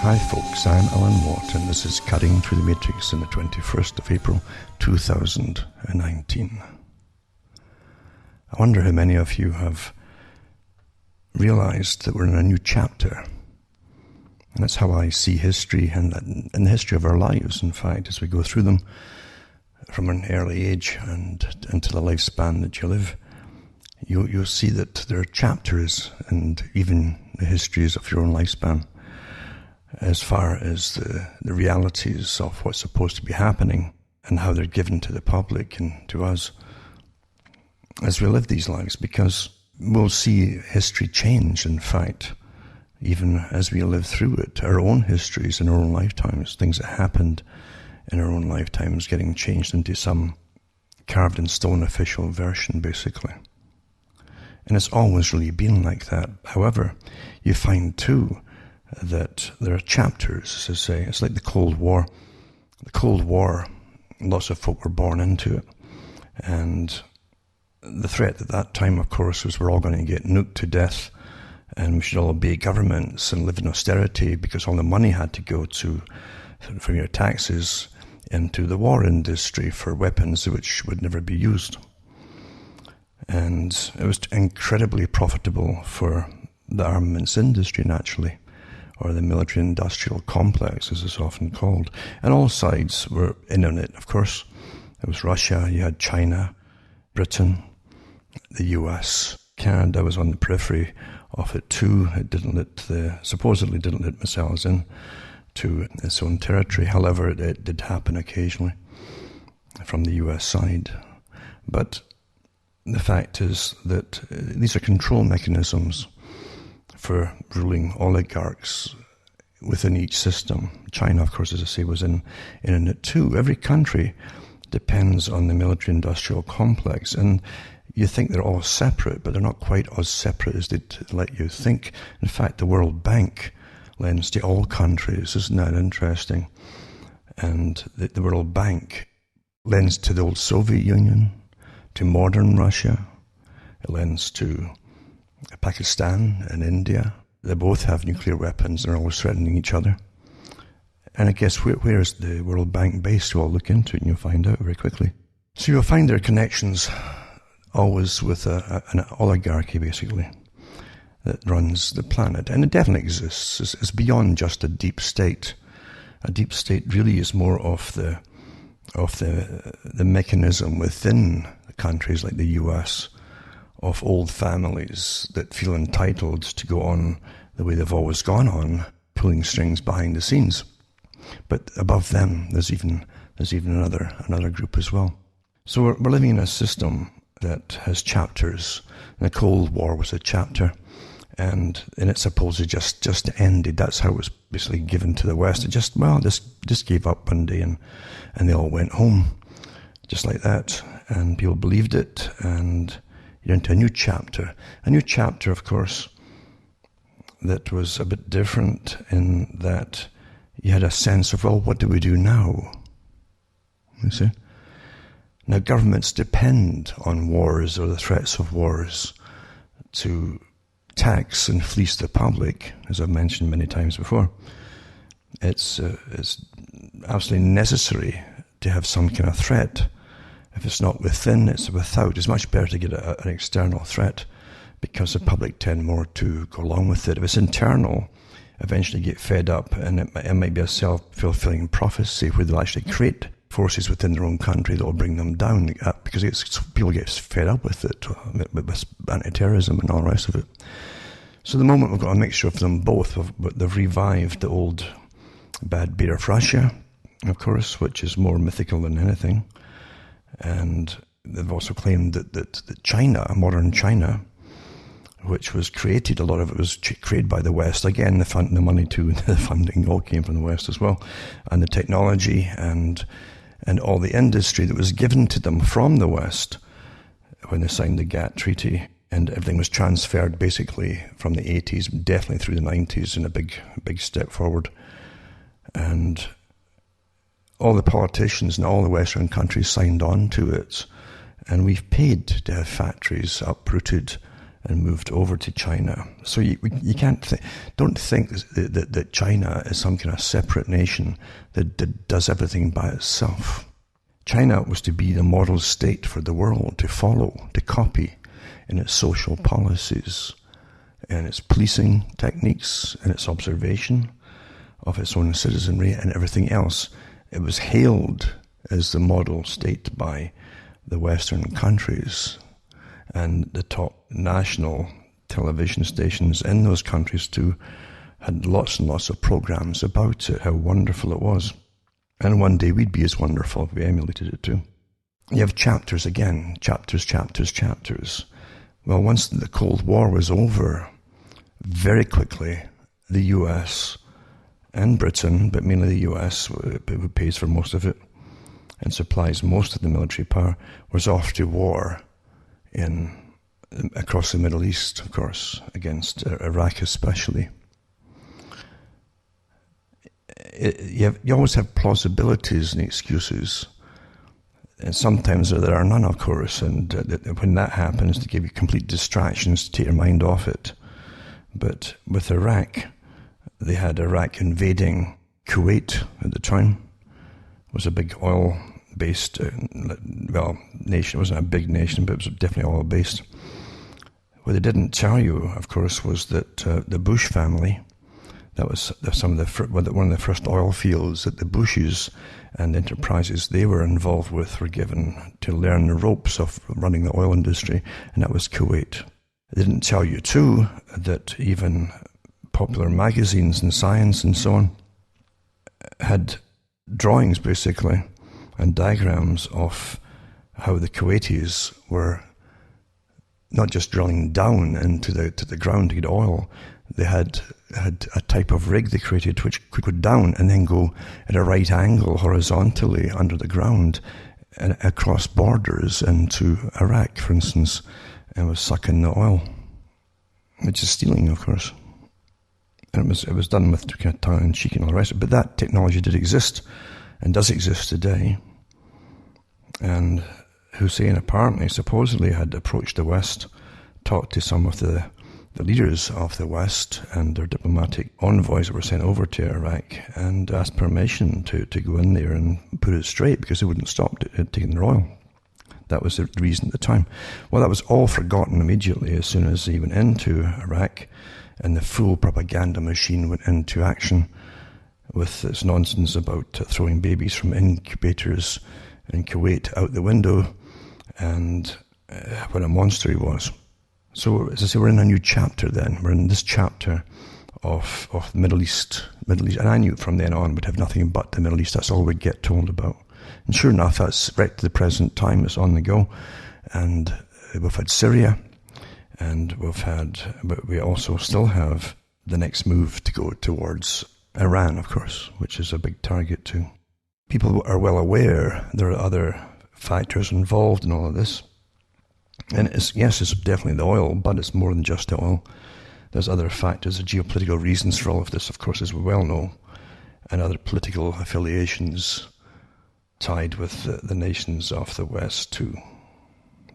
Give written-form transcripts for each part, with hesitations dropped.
Hi folks, I'm Alan Watt and this is Cutting Through the Matrix on the 21st of April 2019. I wonder how many of you have realized that we're in a new chapter. And that's how I see history and the history of our lives, in fact, as we go through them from an early age and into the lifespan that you live. You'll see that there are chapters and even the histories of your own lifespan as far as the realities of what's supposed to be happening and how they're given to the public and to us as we live these lives, because we'll see history change, in fact, even as we live through it. Our own histories in our own lifetimes, things that happened in our own lifetimes getting changed into some carved in stone official version, basically. And it's always really been like that. However, you find too that there are chapters, as I say. It's like the Cold War. The Cold War, lots of folk were born into it. And the threat at that time, of course, was we're all going to get nuked to death and we should all obey governments and live in austerity because all the money had to go from your taxes into the war industry for weapons which would never be used. And it was incredibly profitable for the armaments industry, naturally, or the military-industrial complex, as it's often called. And all sides were in on it, of course. There was Russia, you had China, Britain, the US. Canada was on the periphery of it too. It supposedly didn't let missiles in to its own territory. However, it did happen occasionally from the US side. But the fact is that these are control mechanisms for ruling oligarchs within each system. China, of course, as I say, was in it too. Every country depends on the military-industrial complex, and you think they're all separate, but they're not quite as separate as they'd let you think. In fact, the World Bank lends to all countries. Isn't that interesting? And the World Bank lends to the old Soviet Union, to modern Russia. It lends to Pakistan and India. They both have nuclear weapons and are always threatening each other. And I guess where is the World Bank based? We'll look into it and you'll find out very quickly. So you'll find their connections always with an oligarchy, basically, that runs the planet. And it definitely exists. It's beyond just a deep state. A deep state really is more of the mechanism within countries like the US of old families that feel entitled to go on the way they've always gone on, pulling strings behind the scenes. But above them, there's even another group as well. So we're living in a system that has chapters. And the Cold War was a chapter, and it's supposedly just ended. That's how it was basically given to the West. It just gave up one day, and they all went home, just like that. And people believed it, and you're into a new chapter. A new chapter, of course, that was a bit different in that you had a sense of, well, what do we do now? You see? Now, governments depend on wars or the threats of wars to tax and fleece the public, as I've mentioned many times before. It's absolutely necessary to have some kind of threat. If it's not within, it's without. It's much better to get an external threat because the public tend more to go along with it. If it's internal, eventually get fed up, and it might be a self-fulfilling prophecy where they'll actually create forces within their own country that will bring them down because people get fed up with it, with anti-terrorism and all the rest of it. So the moment we've got a mixture of them both, they've revived the old bad beer of Russia, of course, which is more mythical than anything. And they've also claimed that China, modern China, which was created, a lot of it was created by the West. Again, the money too, the funding all came from the West as well. And the technology and all the industry that was given to them from the West when they signed the GATT treaty. And everything was transferred basically from the 80s, definitely through the 90s in a big step forward. And all the politicians in all the Western countries signed on to it. And we've paid to have factories uprooted and moved over to China. So you can't don't think that China is some kind of separate nation that does everything by itself. China was to be the model state for the world to follow, to copy in its social policies, in its policing techniques, in its observation of its own citizenry and everything else. It was hailed as the model state by the Western countries, and the top national television stations in those countries too had lots and lots of programs about it, how wonderful it was. And one day we'd be as wonderful if we emulated it too. You have chapters again, chapters. Well, once the Cold War was over, very quickly the US and Britain, but mainly the US, who pays for most of it and supplies most of the military power, was off to war across the Middle East, of course, against Iraq especially. You always have plausibilities and excuses, and sometimes there are none, of course, and when that happens, to give you complete distractions to take your mind off it. But with Iraq, they had Iraq invading Kuwait at the time. It was a big oil-based, nation. It wasn't a big nation, but it was definitely oil-based. What they didn't tell you, of course, was that the Bush family, that was one of the first oil fields that the Bushes and enterprises they were involved with were given to learn the ropes of running the oil industry, and that was Kuwait. They didn't tell you, too, that even popular magazines and science and so on had drawings, basically, and diagrams of how the Kuwaitis were not just drilling down into the ground to get oil. They had a type of rig they created which could go down and then go at a right angle horizontally under the ground and across borders into Iraq, for instance, and was sucking the oil, which is stealing, of course. And it was done with kind of tongue in cheek and all the rest. But that technology did exist and does exist today. And Hussein supposedly had approached the West, talked to some of the leaders of the West and their diplomatic envoys that were sent over to Iraq, and asked permission to go in there and put it straight, because they wouldn't stop taking their oil. That was the reason at the time. Well, that was all forgotten immediately as soon as they went into Iraq, and the full propaganda machine went into action with its nonsense about throwing babies from incubators in Kuwait out the window, and what a monster he was. So, as I say, we're in a new chapter then. We're in this chapter of Middle East. And I knew from then on would have nothing but the Middle East. That's all we'd get told about. And sure enough, that's right to the present time. It's on the go. And we've had Syria, and but we also still have the next move to go towards Iran, of course, which is a big target too. People are well aware there are other factors involved in all of this. And it's definitely the oil, but it's more than just the oil. There's other factors, the geopolitical reasons for all of this, of course, as we well know, and other political affiliations tied with the nations of the West to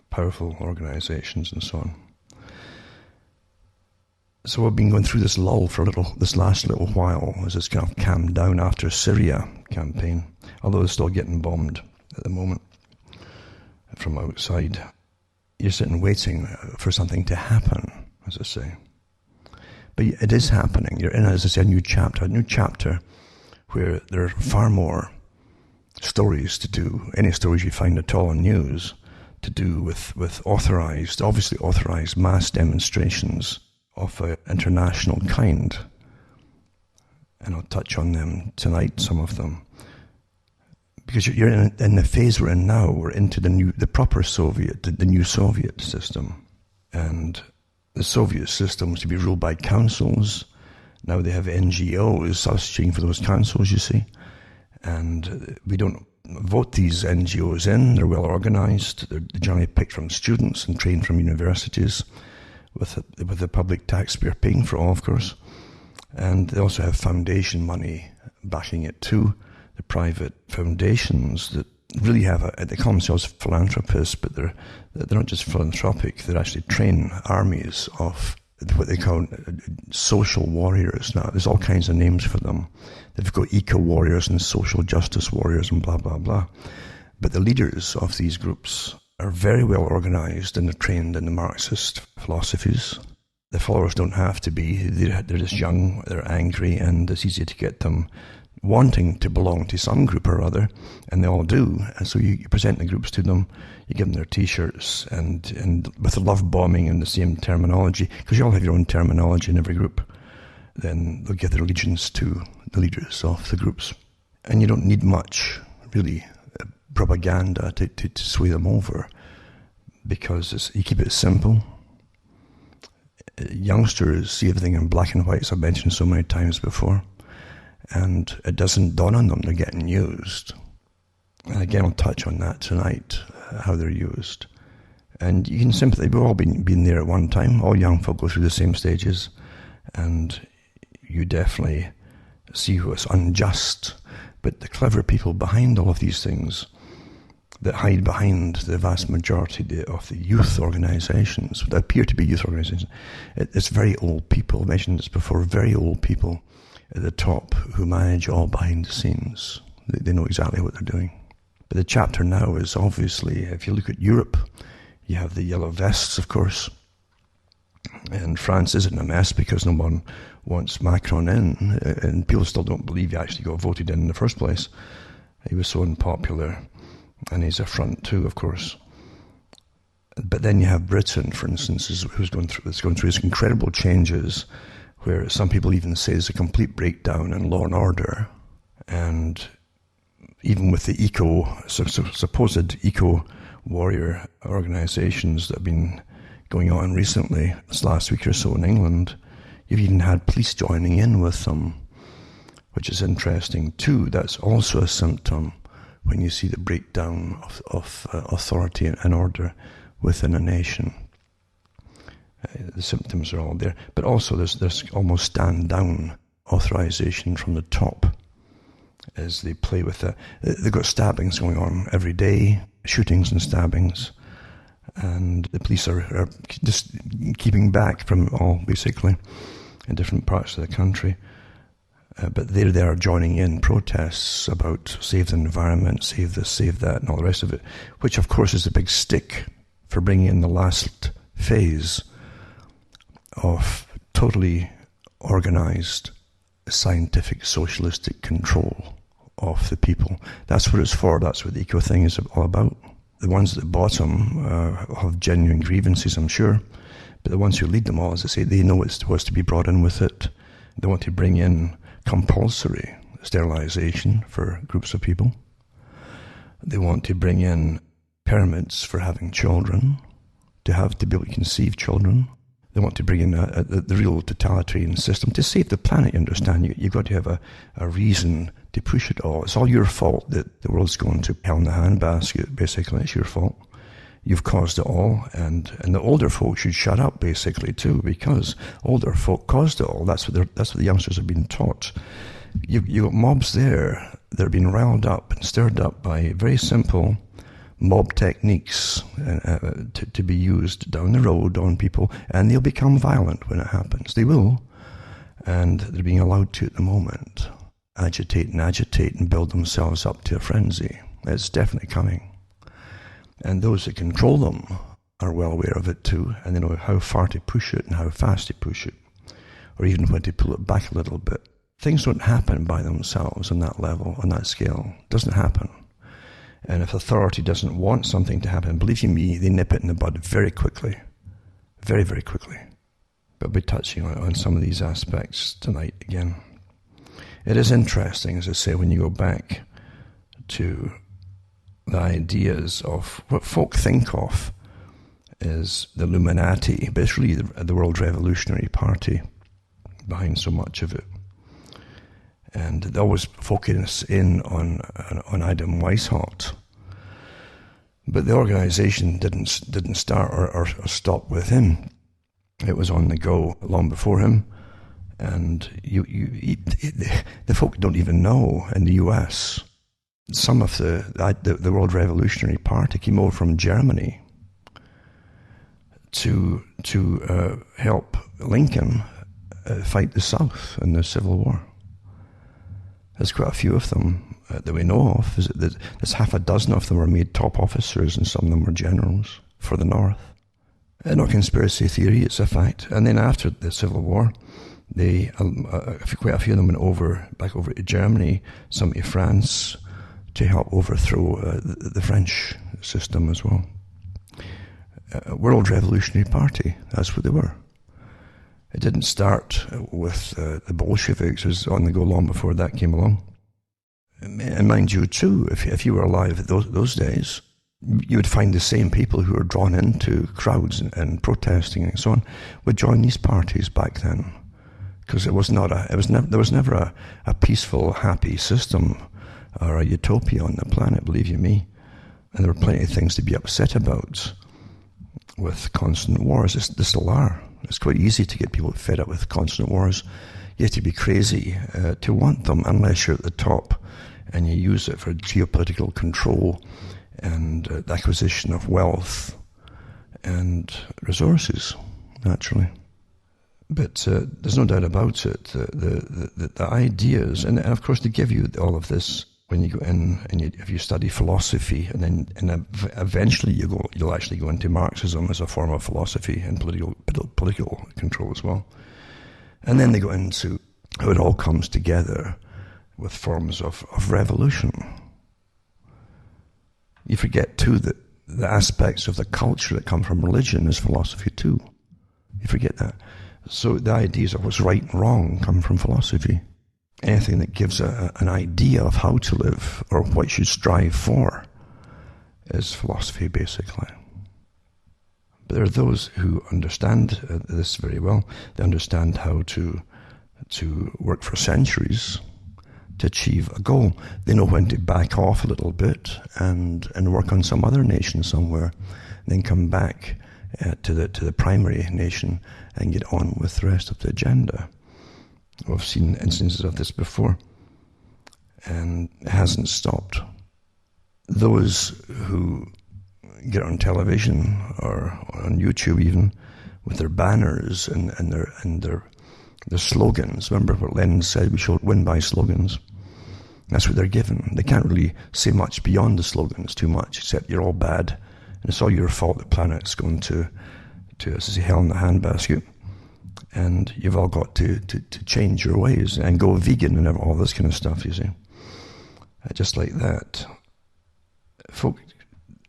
powerful organizations and so on. So we've been going through this lull for this last little while as it's kind of calmed down after Syria campaign, although it's still getting bombed at the moment from outside. You're sitting waiting for something to happen, as I say. But it is happening. You're in, as I say, a new chapter where there are far more stories to do, any stories you find at all in news, to do with obviously authorized mass demonstrations of an international kind. And I'll touch on them tonight, some of them. Because you're in the phase we're in now, we're into the proper Soviet, the new Soviet system. And the Soviet system was to be ruled by councils. Now they have NGOs substituting for those councils, you see. And we don't vote these NGOs in. They're well organized. They're generally picked from students and trained from universities with the public taxpayer paying for all, of course. And they also have foundation money backing it too. The private foundations that really they call themselves philanthropists, but they're not just philanthropic, they actually train armies of what they call social warriors. Now, there's all kinds of names for them. They've got eco-warriors and social justice warriors and blah, blah, blah. But the leaders of these groups are very well organized and they're trained in the Marxist philosophies. The followers don't have to be. They're just young, they're angry, and it's easy to get them wanting to belong to some group or other, and they all do. And so you present the groups to them, you give them their T-shirts, and with the love bombing and the same terminology, because you all have your own terminology in every group, then they'll give their allegiance to the leaders of the groups. And you don't need much, really, propaganda to sway them over, because you keep it simple. Youngsters see everything in black and white, as I've mentioned so many times before, and it doesn't dawn on them they're getting used. And again, I'll touch on that tonight, how they're used. And you can simply, we've all been there at one time. All young folk go through the same stages, and you definitely see what's unjust. But the clever people behind all of these things that hide behind the vast majority of the youth organizations, that appear to be youth organizations, it's very old people. I mentioned this before, very old people at the top who manage all behind the scenes. They know exactly what they're doing. But the chapter now is obviously, if you look at Europe, you have the yellow vests, of course. And France isn't a mess because no one wants Macron in. And people still don't believe he actually got voted in the first place. He was so unpopular. And he's a front too, of course. But then you have Britain, for instance, who's going through these incredible changes, where some people even say there's a complete breakdown in law and order. And even with the supposed eco-warrior organizations that have been going on recently, this last week or so in England, you've even had police joining in with them, which is interesting too. That's also a symptom when you see the breakdown of authority and order within a nation. The symptoms are all there, but also there's almost stand-down authorization from the top as they play with that. They've got stabbings going on every day, shootings and stabbings, and the police are just keeping back from it all, basically, in different parts of the country. But they are joining in protests about save the environment, save this, save that, and all the rest of it, which of course is a big stick for bringing in the last phase of totally organized scientific socialistic control of the people. That's what it's for. That's what the eco thing is all about. The ones at the bottom have genuine grievances, I'm sure, but the ones who lead them all, as I say, they know what's to be brought in with it. They want to bring in compulsory sterilization for groups of people. They want to bring in permits for having children, to be able to conceive children. They want to bring in the real totalitarian system to save the planet. You understand? You've got to have a reason to push it all. It's all your fault that the world's going to hell in the handbasket, basically. It's your fault. You've caused it all, and the older folk should shut up, basically, too, because older folk caused it all. That's what the youngsters have been taught. You've got mobs there that are being riled up and stirred up by very simple mob techniques to be used down the road on people, and they'll become violent when it happens. They will, and they're being allowed to at the moment agitate and build themselves up to a frenzy. It's definitely coming. And those that control them are well aware of it too, and they know how far to push it and how fast to push it, or even when to pull it back a little bit. Things don't happen by themselves on that level, on that scale. It doesn't happen. And if authority doesn't want something to happen, believe you me, they nip it in the bud very quickly. Very, very quickly. But we'll be touching on some of these aspects tonight again. It is interesting, as I say, when you go back to the ideas of what folk think of as the Illuminati, but it's really the World Revolutionary Party behind so much of it. And they always focus in on Adam Weishaupt. But the organization didn't start or stop with him. It was on the go long before him. And the folk don't even know in the US some of the World Revolutionary Party came over from Germany to help Lincoln fight the South in the Civil War. There's quite a few of them that we know of. There's half a dozen of them were made top officers, and some of them were generals for the North. No conspiracy theory, it's a fact. And then after the Civil War, quite a few of them went back over to Germany, some to France, to help overthrow the French system as well. World Revolutionary Party, that's what they were. It didn't start with the Bolsheviks. It was on the go long before that came along. And mind you, too, if you were alive at those days, you would find the same people who were drawn into crowds and protesting and so on would join these parties back then, because there was never a peaceful, happy system or a utopia on the planet, believe you me. And there were plenty of things to be upset about with constant wars. There still are. It's quite easy to get people fed up with constant wars. You have to be crazy to want them, unless you're at the top and you use it for geopolitical control and the acquisition of wealth and resources, naturally. But there's no doubt about it. The ideas, and of course they give you all of this when you go in and if you study philosophy, and eventually you'll actually go into Marxism as a form of philosophy and political control as well. And then they go into how it all comes together with forms of revolution. You forget too that the aspects of the culture that come from religion is philosophy too. You forget that. So the ideas of what's right and wrong come from philosophy. Anything that gives an idea of how to live or what you should strive for is philosophy, basically. But there are those who understand this very well. They understand how to work for centuries to achieve a goal. They know when to back off a little bit and work on some other nation somewhere, and then come back to the primary nation and get on with the rest of the agenda. We've seen instances of this before, and it hasn't stopped. Those who get on television or on YouTube even with their banners and their slogans. Remember what Lenin said, we should win by slogans. That's what they're given. They can't really say much beyond the slogans too much, except you're all bad, and it's all your fault the planet's going to as I say, hell in the handbasket. And you've all got to change your ways and go vegan and all this kind of stuff, you see. Just like that. Folk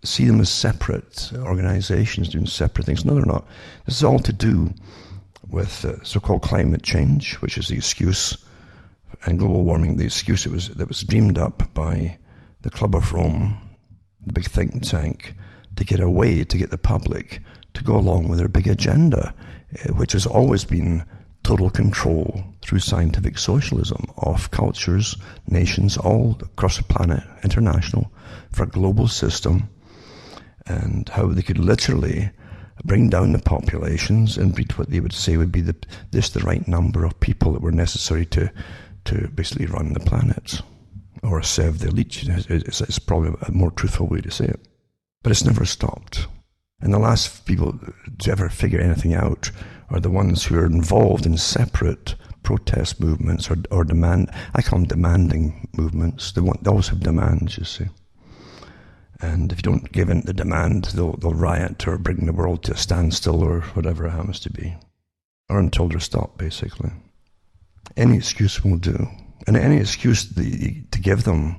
see them as separate organizations doing separate things. No, they're not. This is all to do with so-called climate change, which is the excuse, and global warming, the excuse that was dreamed up by the Club of Rome, the big think tank, to get the public to go along with their big agenda, which has always been total control through scientific socialism of cultures, nations, all across the planet, international, for a global system, and how they could literally bring down the populations and reach what they would say would be the right number of people that were necessary to basically run the planet, or serve the elite. It's probably a more truthful way to say it. But it's never stopped. And the last people to ever figure anything out are the ones who are involved in separate protest movements or demand. I call them demanding movements. They always have demands, you see. And if you don't give in to the demand, they'll riot or bring the world to a standstill or whatever it happens to be. Or until they're stopped, basically. Any excuse will do. And any excuse to give them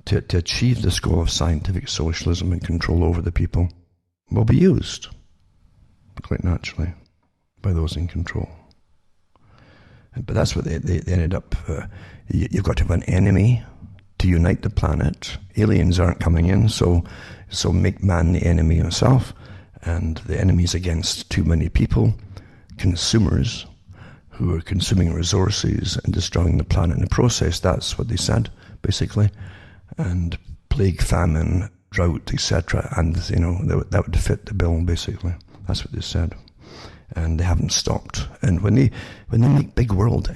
to achieve this goal of scientific socialism and control over the people will be used, quite naturally, by those in control. But that's what they ended up. You've got to have an enemy to unite the planet. Aliens aren't coming in, so make man the enemy himself. And the enemy's against too many people, consumers, who are consuming resources and destroying the planet in the process. That's what they said, basically. And plague, famine, drought, etc. And, that would fit the bill, basically. That's what they said. And they haven't stopped. And when they make big world,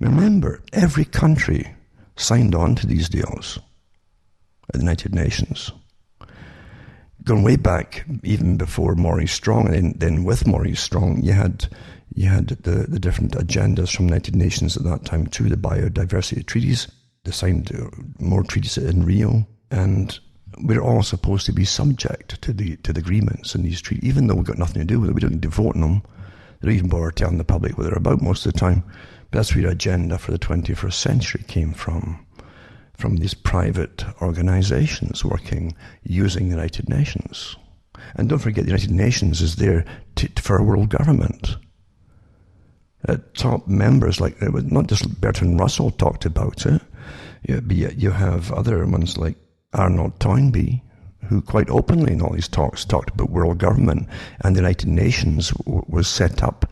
remember, every country signed on to these deals. at the United Nations. Going way back, even before Maurice Strong, and then with Maurice Strong, you had the different agendas from the United Nations at that time too, the biodiversity treaties. They signed more treaties in Rio, and we're all supposed to be subject to the agreements in these treaties, even though we've got nothing to do with it. We don't need to vote on them. They don't even bother telling the public what they're about most of the time. But that's where your agenda for the 21st century came from these private organizations working using the United Nations. And don't forget, the United Nations is there for a world government. Top members, like, not just Bertrand Russell talked about it, you have other ones like Arnold Toynbee, who quite openly in all these talks talked about world government, and the United Nations was set up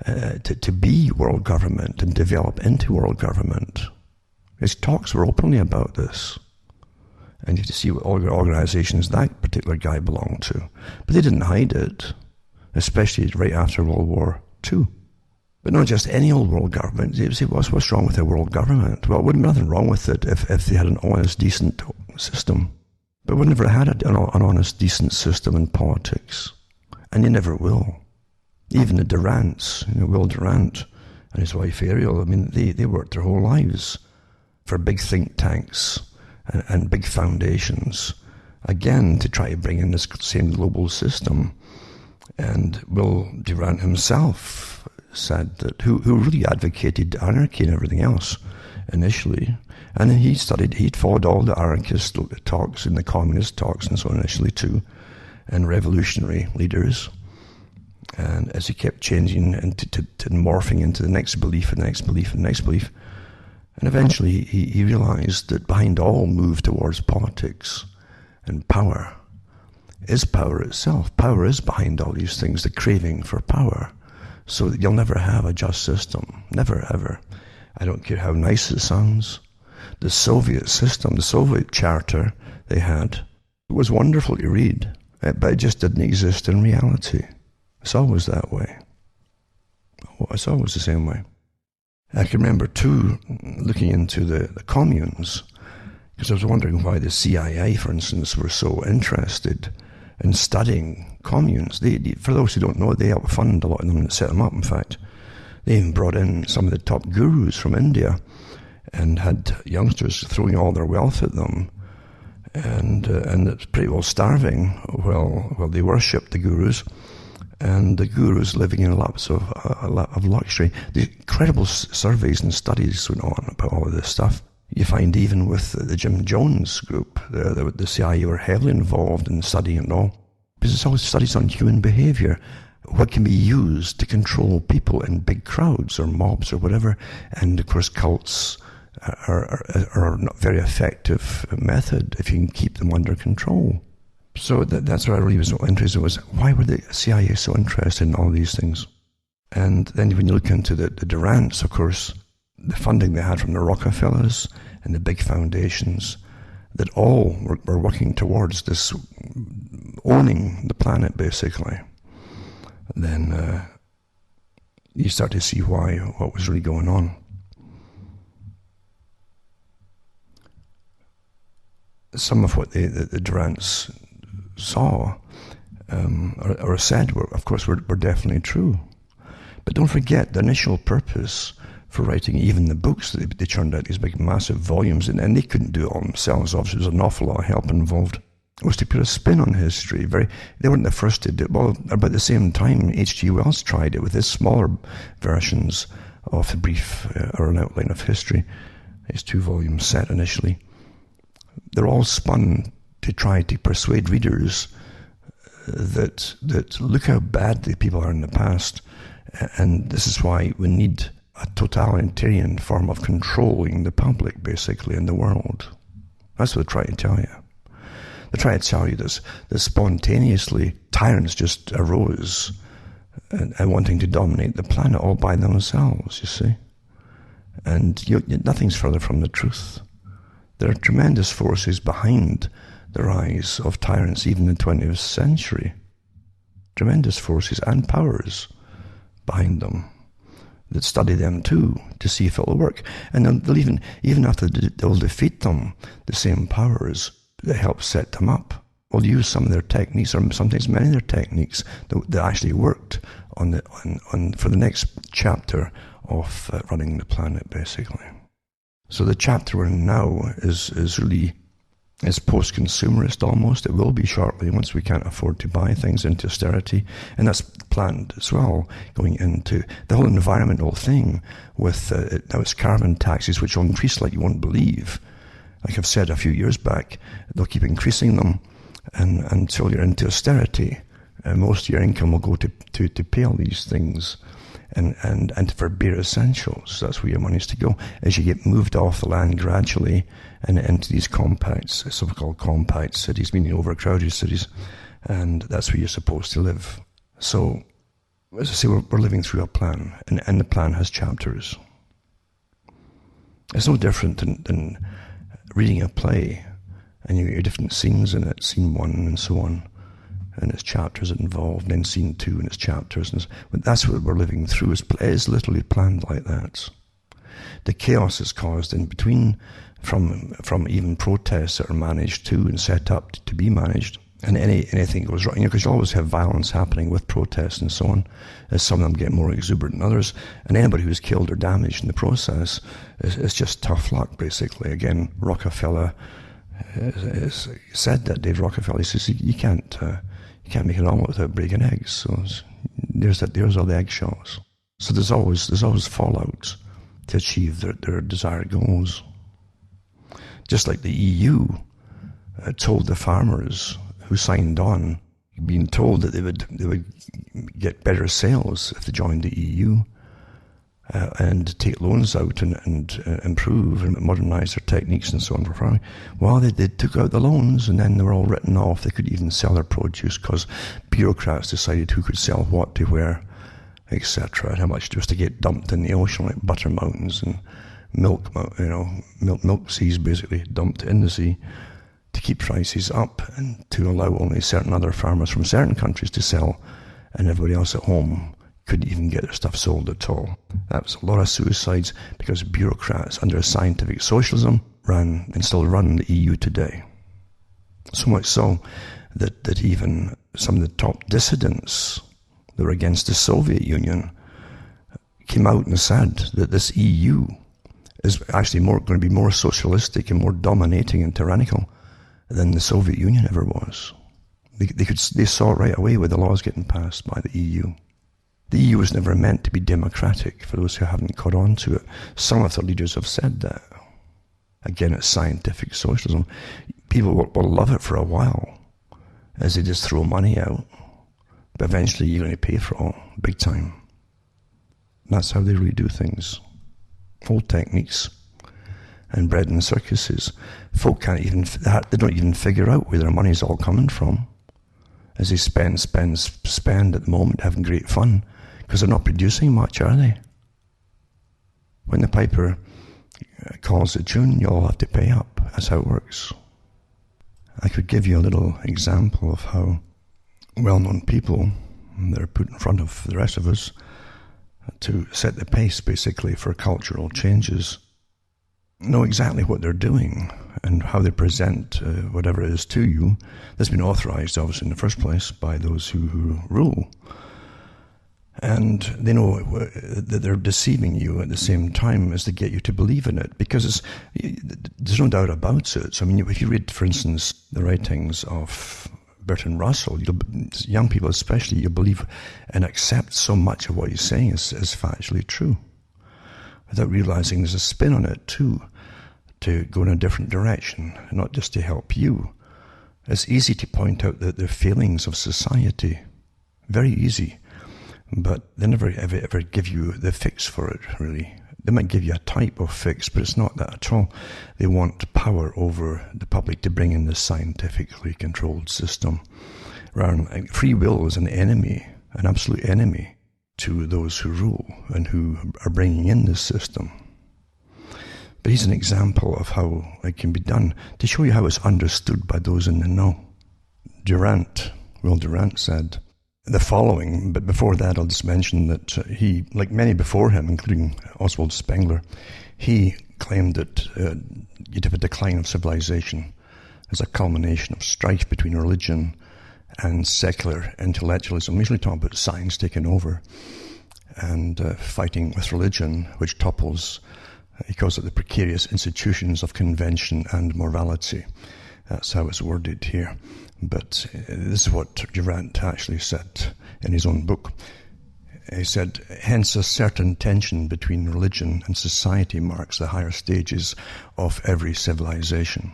to be world government and develop into world government. His talks were openly about this. And you have to see what organizations that particular guy belonged to. But they didn't hide it, especially right after World War II. But not just any old world government. You say, what's wrong with a world government? Well, it wouldn't be nothing wrong with it if they had an honest, decent system. But we never had an honest, decent system in politics. And you never will. Even the Durants, Will Durant and his wife Ariel, I mean, they worked their whole lives for big think tanks and big foundations, again, to try to bring in this same global system. And Will Durant himself said that, who really advocated anarchy and everything else initially. And then he'd followed all the anarchist talks and the communist talks and so on initially too, and revolutionary leaders. And as he kept changing and to morphing into the next belief and the next belief and the next belief, and eventually he realized that behind all move towards politics and power is power itself. Power is behind all these things, the craving for power. So that you'll never have a just system. Never, ever. I don't care how nice it sounds. The Soviet system, the Soviet charter they had, was wonderful to read, but it just didn't exist in reality. It's always that way. It's always the same way. I can remember, too, looking into the communes, because I was wondering why the CIA, for instance, were so interested in studying communes. For those who don't know, they helped fund a lot of them and set them up, in fact. They even brought in some of the top gurus from India and had youngsters throwing all their wealth at them, and it's pretty well starving while they worshipped the gurus. And the gurus living in lots of luxury. The incredible surveys and studies went on about all of this stuff. You find even with the Jim Jones group, the CIA were heavily involved in studying it all. Because it's always studies on human behavior. What can be used to control people in big crowds or mobs or whatever. And of course cults are not a very effective method if you can keep them under control. So that's what I really was interested in, was why were the CIA so interested in all these things? And then when you look into the Durants, of course, the funding they had from the Rockefellers and the big foundations, that all were working towards this owning the planet, basically. Then you start to see what was really going on. Some of what the Durants saw or said were definitely true. But don't forget, the initial purpose for writing even the books, they churned out these big massive volumes, and they couldn't do it all themselves. Obviously there's an awful lot of help involved. It was to put a spin on history. They weren't the first to do it. Well, about the same time, H.G. Wells tried it with his smaller versions of the brief or an outline of history, his 2-volume set initially. They're all spun to try to persuade readers that look how bad the people are in the past, and this is why we need a totalitarian form of controlling the public, basically, in the world. That's what they're trying to tell you. They're trying to tell you this spontaneously tyrants just arose and wanting to dominate the planet all by themselves, you see. And nothing's further from the truth. There are tremendous forces behind the rise of tyrants, even in the 20th century. Tremendous forces and powers behind them that study them too, to see if it'll work. And they'll even after they'll defeat them, the same powers that helped set them up will use some of their techniques, or sometimes many of their techniques that actually worked for the next chapter of running the planet, basically. So the chapter we're in now is really post-consumerist almost. It will be shortly once we can't afford to buy things into austerity. And that's planned as well, going into the whole environmental thing with now it's carbon taxes, which will increase like you won't believe. Like I've said a few years back, they'll keep increasing them until you're into austerity. And most of your income will go to pay all these things and for bare essentials. That's where your money's to go as you get moved off the land gradually and into these compacts, so-called compact cities, meaning overcrowded cities, and that's where you're supposed to live. So, as I say, we're living through a plan, and the plan has chapters. It's no different than reading a play, and you get your different scenes in it, scene 1 and so on, and its chapters involved, and then scene 2 and its chapters. But that's what we're living through. It is literally planned like that. The chaos is caused in between from even protests that are managed to and set up to be managed, and anything goes wrong, because you always have violence happening with protests and so on, as some of them get more exuberant than others, and anybody who's killed or damaged in the process is just tough luck, basically. Again, Rockefeller said that, Dave Rockefeller, he says, you can't make an omelette without breaking eggs. So there's all the eggshells. So there's always fallout to achieve their desired goals. Just like the EU told the farmers who signed on, being told that they would get better sales if they joined the EU, and take loans out and improve and modernize their techniques and so on for farming. Well, they took out the loans, and then they were all written off. They couldn't even sell their produce because bureaucrats decided who could sell what to where, etc., and how much was to get dumped in the ocean, like butter mountains and milk seas, basically dumped in the sea to keep prices up and to allow only certain other farmers from certain countries to sell, and everybody else at home couldn't even get their stuff sold at all. That was a lot of suicides because bureaucrats under scientific socialism ran and still run the EU today. So much so that even some of the top dissidents that were against the Soviet Union came out and said that this EU is actually going to be more socialistic and more dominating and tyrannical than the Soviet Union ever was. They saw it right away with the laws getting passed by the EU. The EU was never meant to be democratic, for those who haven't caught on to it. Some of the leaders have said that. Again, it's scientific socialism. People will love it for a while as they just throw money out, but eventually you're going to pay for it all, big time. That's how they really do things. Old techniques and bread and circuses. Folk they don't even figure out where their money's all coming from, as they spend at the moment, having great fun, because they're not producing much, are they? When the piper calls the tune, you all have to pay up. That's how it works. I could give you a little example of how well-known people that are put in front of the rest of us to set the pace, basically, for cultural changes, know exactly what they're doing and how they present whatever it is to you. That's been authorized, obviously, in the first place by those who rule. And they know that they're deceiving you at the same time as they get you to believe in it, because there's no doubt about it. So, I mean, if you read, for instance, the writings of Bertrand Russell, young people especially, you believe and accept so much of what he's saying is factually true, without realizing there's a spin on it too, to go in a different direction, not just to help you. It's easy to point out the failings of society, very easy, but they never ever give you the fix for it, really. They might give you a type of fix, but it's not that at all. They want power over the public to bring in this scientifically controlled system. Free will is an enemy, an absolute enemy to those who rule and who are bringing in this system. But he's an example of how it can be done, to show you how it's understood by those in the know. Durant said the following, but before that I'll just mention that he, like many before him, including Oswald Spengler, he claimed that you'd have a decline of civilization, as a culmination of strife between religion and secular intellectualism. We usually talk about science taking over and fighting with religion, which topples, he calls it the precarious institutions of convention and morality. That's how it's worded here. But this is what Durant actually said in his own book. He said, hence a certain tension between religion and society marks the higher stages of every civilization.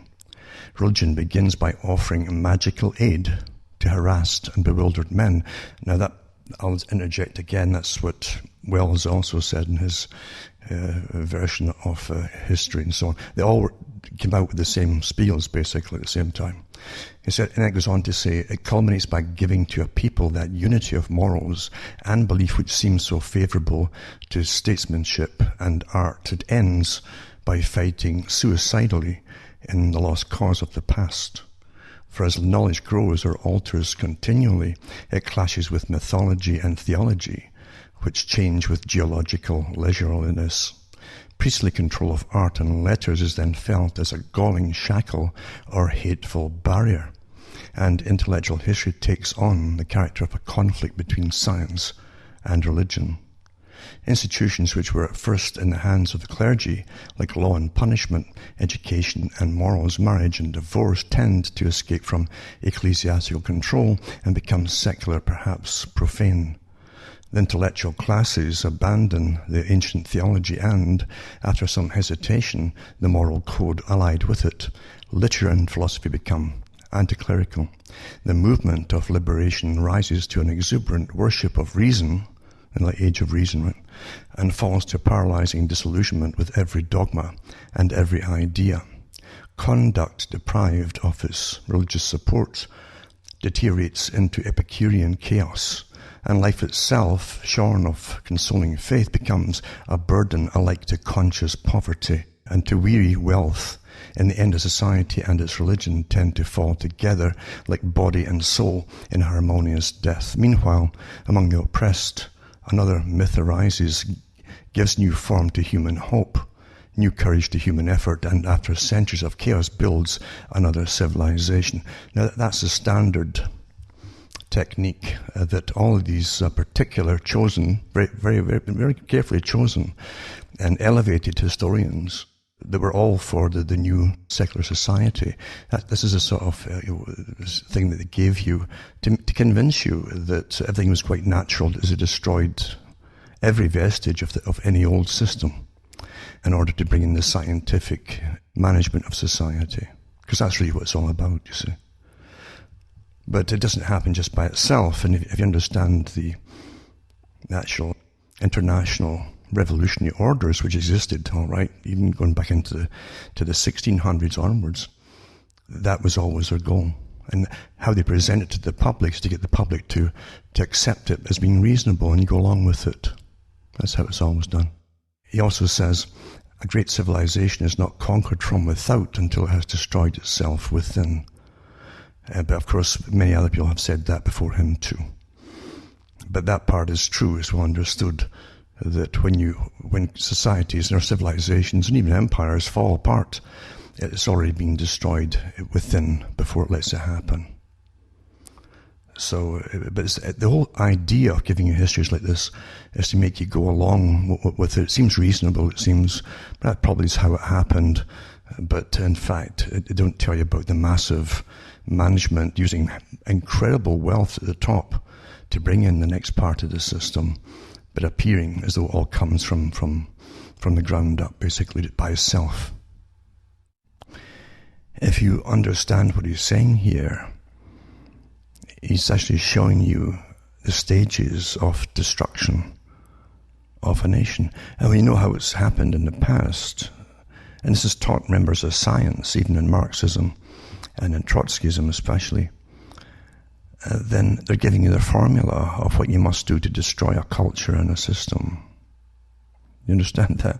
Religion begins by offering magical aid to harassed and bewildered men. Now that, I'll interject again, that's what Wells also said in his version of history and so on. They all came out with the same spiels basically at the same time. He said, and it goes on to say, it culminates by giving to a people that unity of morals and belief which seems so favourable to statesmanship and art. It ends by fighting suicidally in the lost cause of the past. For as knowledge grows or alters continually, it clashes with mythology and theology, which change with geological leisureliness. Priestly control of art and letters is then felt as a galling shackle or hateful barrier, and intellectual history takes on the character of a conflict between science and religion. Institutions which were at first in the hands of the clergy, like law and punishment, education and morals, marriage and divorce, tend to escape from ecclesiastical control and become secular, perhaps profane. The intellectual classes abandon the ancient theology and, after some hesitation, the moral code allied with it. Literature and philosophy become anti-clerical. The movement of liberation rises to an exuberant worship of reason, in the age of reason, right? And falls to paralyzing disillusionment with every dogma and every idea. Conduct deprived of its religious support deteriorates into Epicurean chaos, and life itself, shorn of consoling faith, becomes a burden alike to conscious poverty and to weary wealth. In the end, a society and its religion tend to fall together like body and soul in harmonious death. Meanwhile, among the oppressed, another myth arises, gives new form to human hope, new courage to human effort, and after centuries of chaos builds another civilization. Now, that's the standard technique that all of these particular chosen, very carefully chosen and elevated historians that were all for the new secular society. This is a sort of thing that they gave you to convince you that everything was quite natural, as it destroyed every vestige of any old system in order to bring in the scientific management of society. Because that's really what it's all about, you see. But it doesn't happen just by itself, and if you understand the actual international revolutionary orders which existed, all right, even going back into the 1600s onwards, that was always their goal. And how they present it to the public is to get the public to accept it as being reasonable, and you go along with it. That's how it's always done. He also says, a great civilization is not conquered from without until it has destroyed itself within. But of course, many other people have said that before him too. But that part is true, it's well understood, that when societies and our civilizations and even empires fall apart, it's already been destroyed within before it lets it happen. So, but the whole idea of giving you histories like this is to make you go along with it. It seems reasonable, it seems that probably is how it happened, but in fact, it don't tell you about the massive management using incredible wealth at the top to bring in the next part of the system, but appearing as though it all comes from the ground up, basically by itself. If you understand what he's saying here, he's actually showing you the stages of destruction of a nation. And we know how it's happened in the past. And this is taught members of science, even in Marxism and in Trotskyism especially. Then they're giving you the formula of what you must do to destroy a culture and a system. You understand that?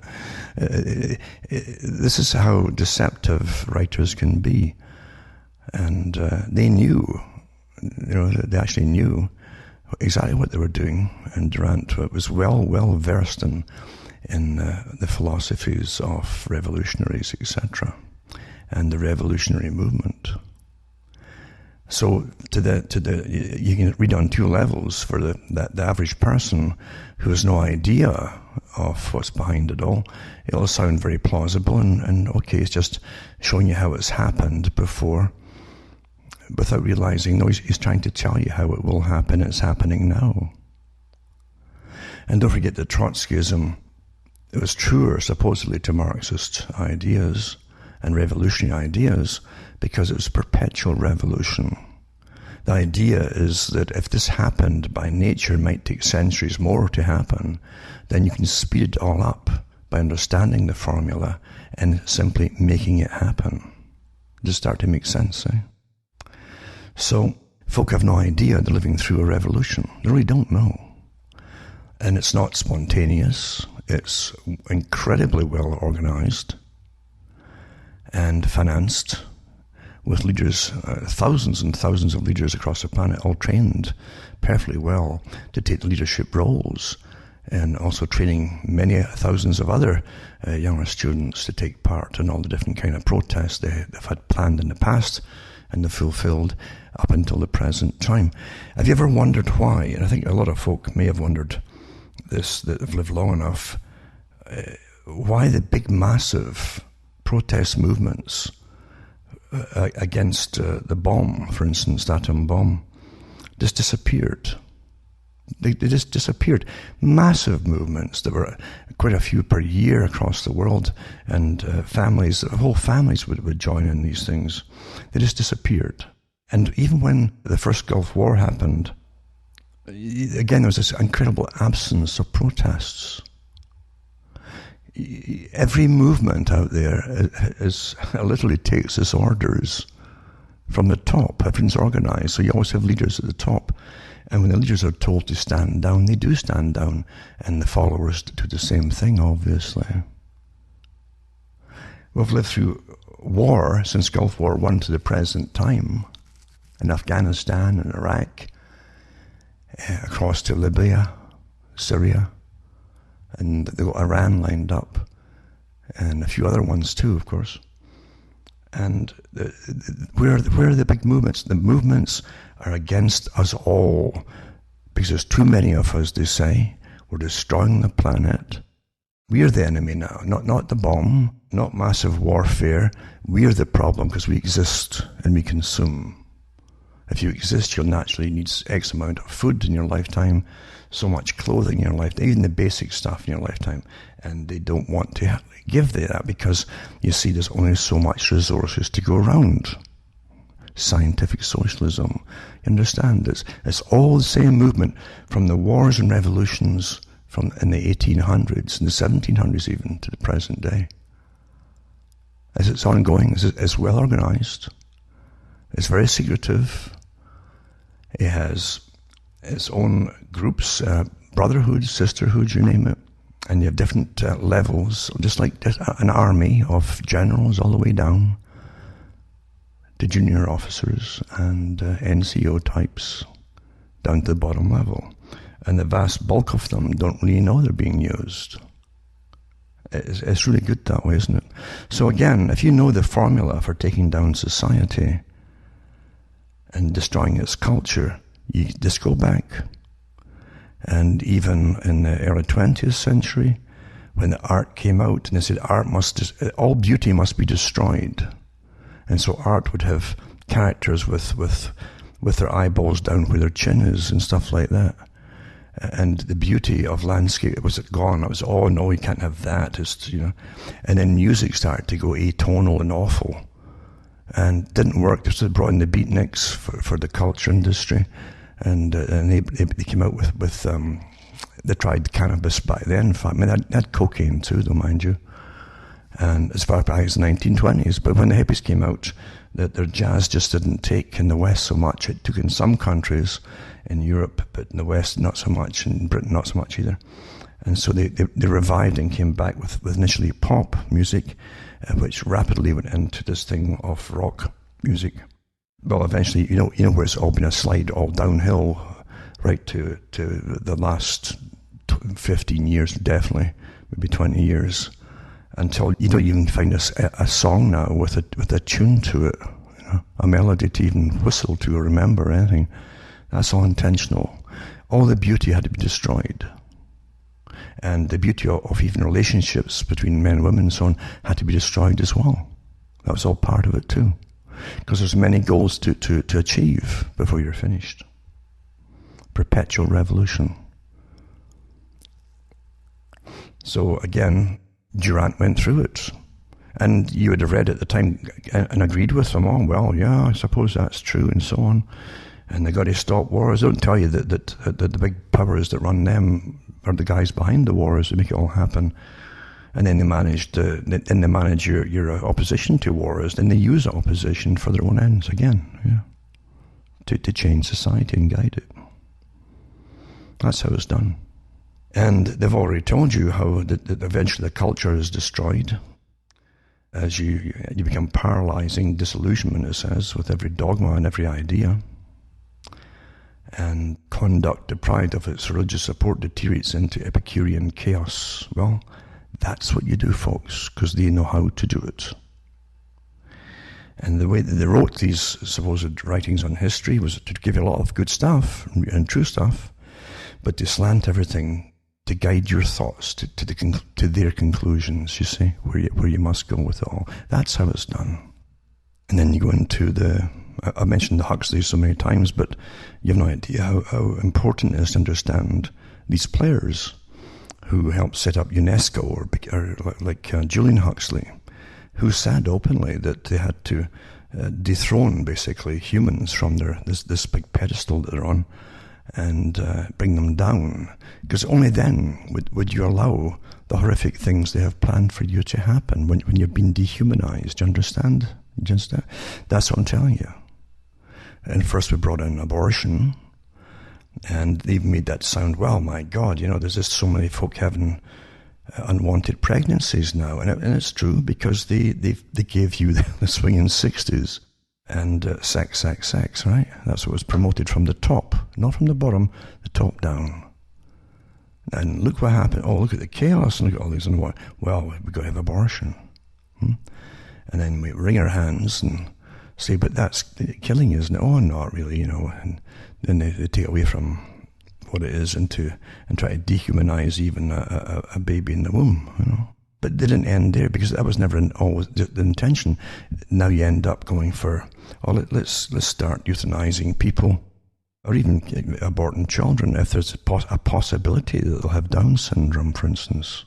This is how deceptive writers can be. And they knew, they actually knew exactly what they were doing. And Durant was well versed in the philosophies of revolutionaries, etc., and the revolutionary movement. So you can read on two levels for the average person who has no idea of what's behind it all. It'll sound very plausible and okay, it's just showing you how it's happened before, without realizing, no, he's trying to tell you how it will happen. It's happening now. And don't forget that Trotskyism, it was truer supposedly to Marxist ideas and revolutionary ideas because it was perpetual revolution. The idea is that if this happened by nature, it might take centuries more to happen, then you can speed it all up by understanding the formula and simply making it happen. Just start to make sense, eh? So, folk have no idea they're living through a revolution. They really don't know. And it's not spontaneous. It's incredibly well organized and financed, with leaders, thousands and thousands of leaders across the planet, all trained perfectly well to take leadership roles, and also training many thousands of other younger students to take part in all the different kind of protests they've had planned in the past and they've fulfilled up until the present time. Have you ever wondered why? And I think a lot of folk may have wondered this, that have lived long enough, why the big massive protest movements against the bomb, for instance, the atom bomb, just disappeared. They just disappeared. Massive movements. There were quite a few per year across the world, and whole families would join in these things. They just disappeared. And even when the first Gulf War happened, again, there was this incredible absence of protests. Every movement out there literally takes its orders from the top. Everything's organized, so you always have leaders at the top. And when the leaders are told to stand down, they do stand down, and the followers do the same thing, obviously. We've lived through war since Gulf War I to the present time, in Afghanistan and Iraq, across to Libya, Syria, and they've got Iran lined up, and a few other ones too, of course. And where are the big movements? The movements are against us all, because there's too many of us, they say. We're destroying the planet. We're the enemy now, not the bomb, not massive warfare. We're the problem because we exist and we consume. If you exist, you'll naturally need X amount of food in your lifetime, so much clothing in your lifetime, even the basic stuff in your lifetime. And they don't want to give that because, you see, there's only so much resources to go around. Scientific socialism. You understand this? It's all the same movement from the wars and revolutions in the 1800s and the 1700s even to the present day. As it's ongoing, it's well organized. It's very secretive. It has its own groups, brotherhoods, sisterhoods, you name it. And you have different levels, just like an army of generals all the way down to junior officers and NCO types down to the bottom level. And the vast bulk of them don't really know they're being used. It's really good that way, isn't it? So again, if you know the formula for taking down society and destroying its culture, you just go back. And even in the early 20th century, when the art came out, and they said all beauty must be destroyed. And so art would have characters with their eyeballs down where their chin is and stuff like that. And the beauty of landscape was gone. It was, oh no, you can't have that. It's, And then music started to go atonal and awful. And didn't work. They brought in the beatniks for the culture industry. And they came out with they tried cannabis back then. In fact, they had cocaine too, though, mind you. And as far back as the 1920s. But when the hippies came out, their jazz just didn't take in the West so much. It took in some countries in Europe, but in the West not so much, in Britain not so much either. And so they revived and came back with initially pop music, which rapidly went into this thing of rock music. Well, eventually, you know where it's all been a slide all downhill, right to the last 15 years, definitely, maybe 20 years, until you don't even find a song now with a tune to it, a melody to even whistle to or remember or anything. That's all intentional. All the beauty had to be destroyed. And the beauty of even relationships between men and women and so on had to be destroyed as well. That was all part of it too. Because there's many goals to achieve before you're finished. Perpetual revolution. So again, Durant went through it. And you would have read at the time and agreed with them. Oh, well, yeah, I suppose that's true and so on. And they got to stop wars. Don't tell you that the big powers that run them are the guys behind the wars to make it all happen. And then they manage your opposition to wars. Then they use opposition for their own ends again, yeah, to change society and guide it. That's how it's done. And they've already told you how that eventually the culture is destroyed as you become paralyzing disillusionment, it says, with every dogma and every idea. And conduct deprived of its religious support deteriorates into Epicurean chaos. Well, that's what you do, folks, because they know how to do it. And the way that they wrote these supposed writings on history was to give you a lot of good stuff and true stuff, but to slant everything to guide your thoughts to their conclusions, you see, where you must go with it all. That's how it's done. And then you go into I mentioned the Huxley so many times, but you have no idea how important it is to understand these players who helped set up UNESCO, or like Julian Huxley, who said openly that they had to dethrone basically humans from this big pedestal that they're on, and bring them down, because only then would you allow the horrific things they have planned for you to happen when you've been dehumanized. Do you understand? That's what I'm telling you. And first we brought in abortion, and they've made that sound, well, my God, there's just so many folk having unwanted pregnancies now, and it's true, because they gave you the swinging 60s. And sex, right? That's what was promoted from the top, not from the bottom, the top down. And look what happened. Oh, look at the chaos, and look at all these. And what? Well, we've got to have abortion. And then we wring our hands and say, but that's killing, isn't it? Oh, not really, And then they take away from what it is and try to dehumanize even a baby in the womb, But they didn't end there, because that was never always the intention. Now you end up going for, let's start euthanizing people, or even aborting children if there's a possibility that they'll have Down syndrome, for instance.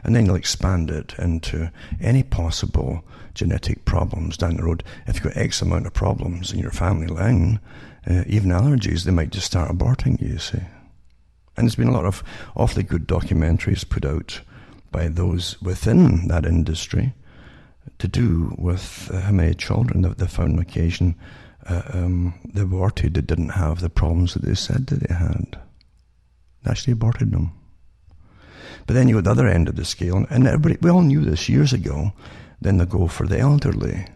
And then you'll expand it into any possible genetic problems down the road. If you've got X amount of problems in your family line, even allergies, they might just start aborting you see. And there's been a lot of awfully good documentaries put out by those within that industry to do with how many children that they found on occasion they aborted that didn't have the problems that they said that they had. They actually aborted them. But then you go to the other end of the scale, and everybody, we all knew this years ago, then they go for the elderly.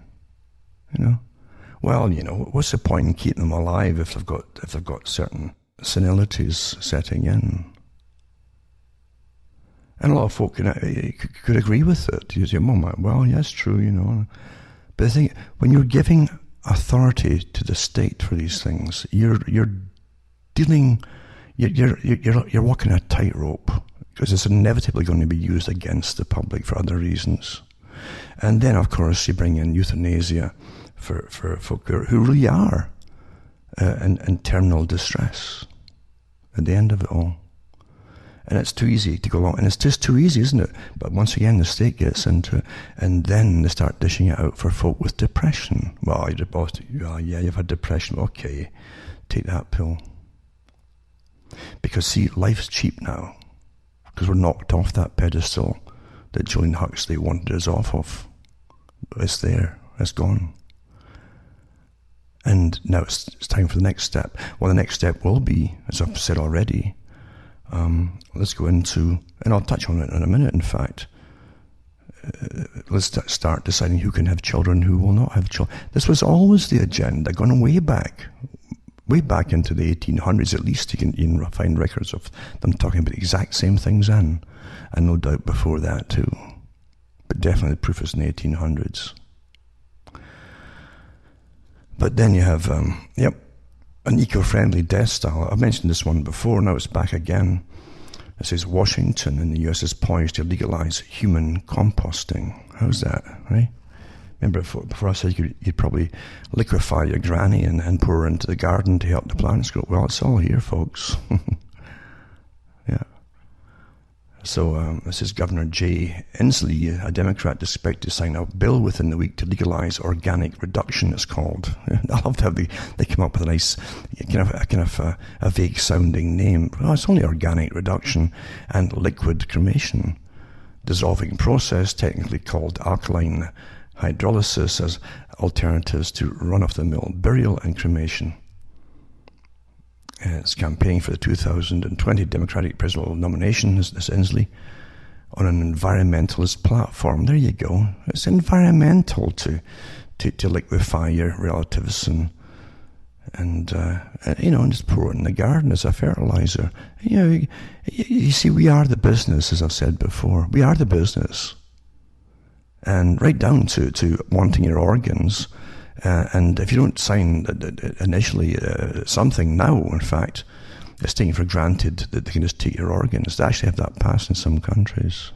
Well, what's the point in keeping them alive if they've got certain senilities setting in? And a lot of folk could agree with it. You say, well, yes, true, But the thing, when you're giving authority to the state for these things, you're walking a tightrope, because it's inevitably going to be used against the public for other reasons. And then, of course, you bring in euthanasia for folk who really are in terminal distress at the end of it all. And it's too easy to go along. And it's just too easy, isn't it? But once again, the state gets into it, and then they start dishing it out for folk with depression. Well, you've had depression. Okay, take that pill. Because, see, life's cheap now. Because we're knocked off that pedestal that Julian Huxley wanted us off of. It's there. It's gone. And now it's time for the next step. Well, the next step will be, as I've said already, let's go into, and I'll touch on it in a minute, in fact, let's start deciding who can have children, who will not have children. This was always the agenda, going way back into the 1800s at least. You can find records of them talking about the exact same things then, and no doubt before that too. But definitely the proof is in the 1800s. But then you have, an eco-friendly death style. I've mentioned this one before, now it's back again. It says Washington in the US is poised to legalize human composting. How's that, right? Remember before I said you'd probably liquefy your granny and pour her into the garden to help the plants grow. Well, it's all here, folks. Yeah. So this is Governor Jay Inslee, a Democrat, expected to sign a bill within the week to legalize organic reduction, it's called. I love how they come up with a nice, a vague sounding name. Well, it's only organic reduction and liquid cremation. Dissolving process, technically called alkaline hydrolysis, as alternatives to run-of-the-mill burial and cremation. It's campaigning for the 2020 Democratic presidential nomination, this Inslee, on an environmentalist platform. There you go. It's environmental to liquefy your relatives and just pour it in the garden as a fertilizer. You see, we are the business, as I've said before. We are the business. And right down to wanting your organs. And if you don't sign initially something now, in fact, it's taken for granted that they can just take your organs. They actually have that passed in some countries.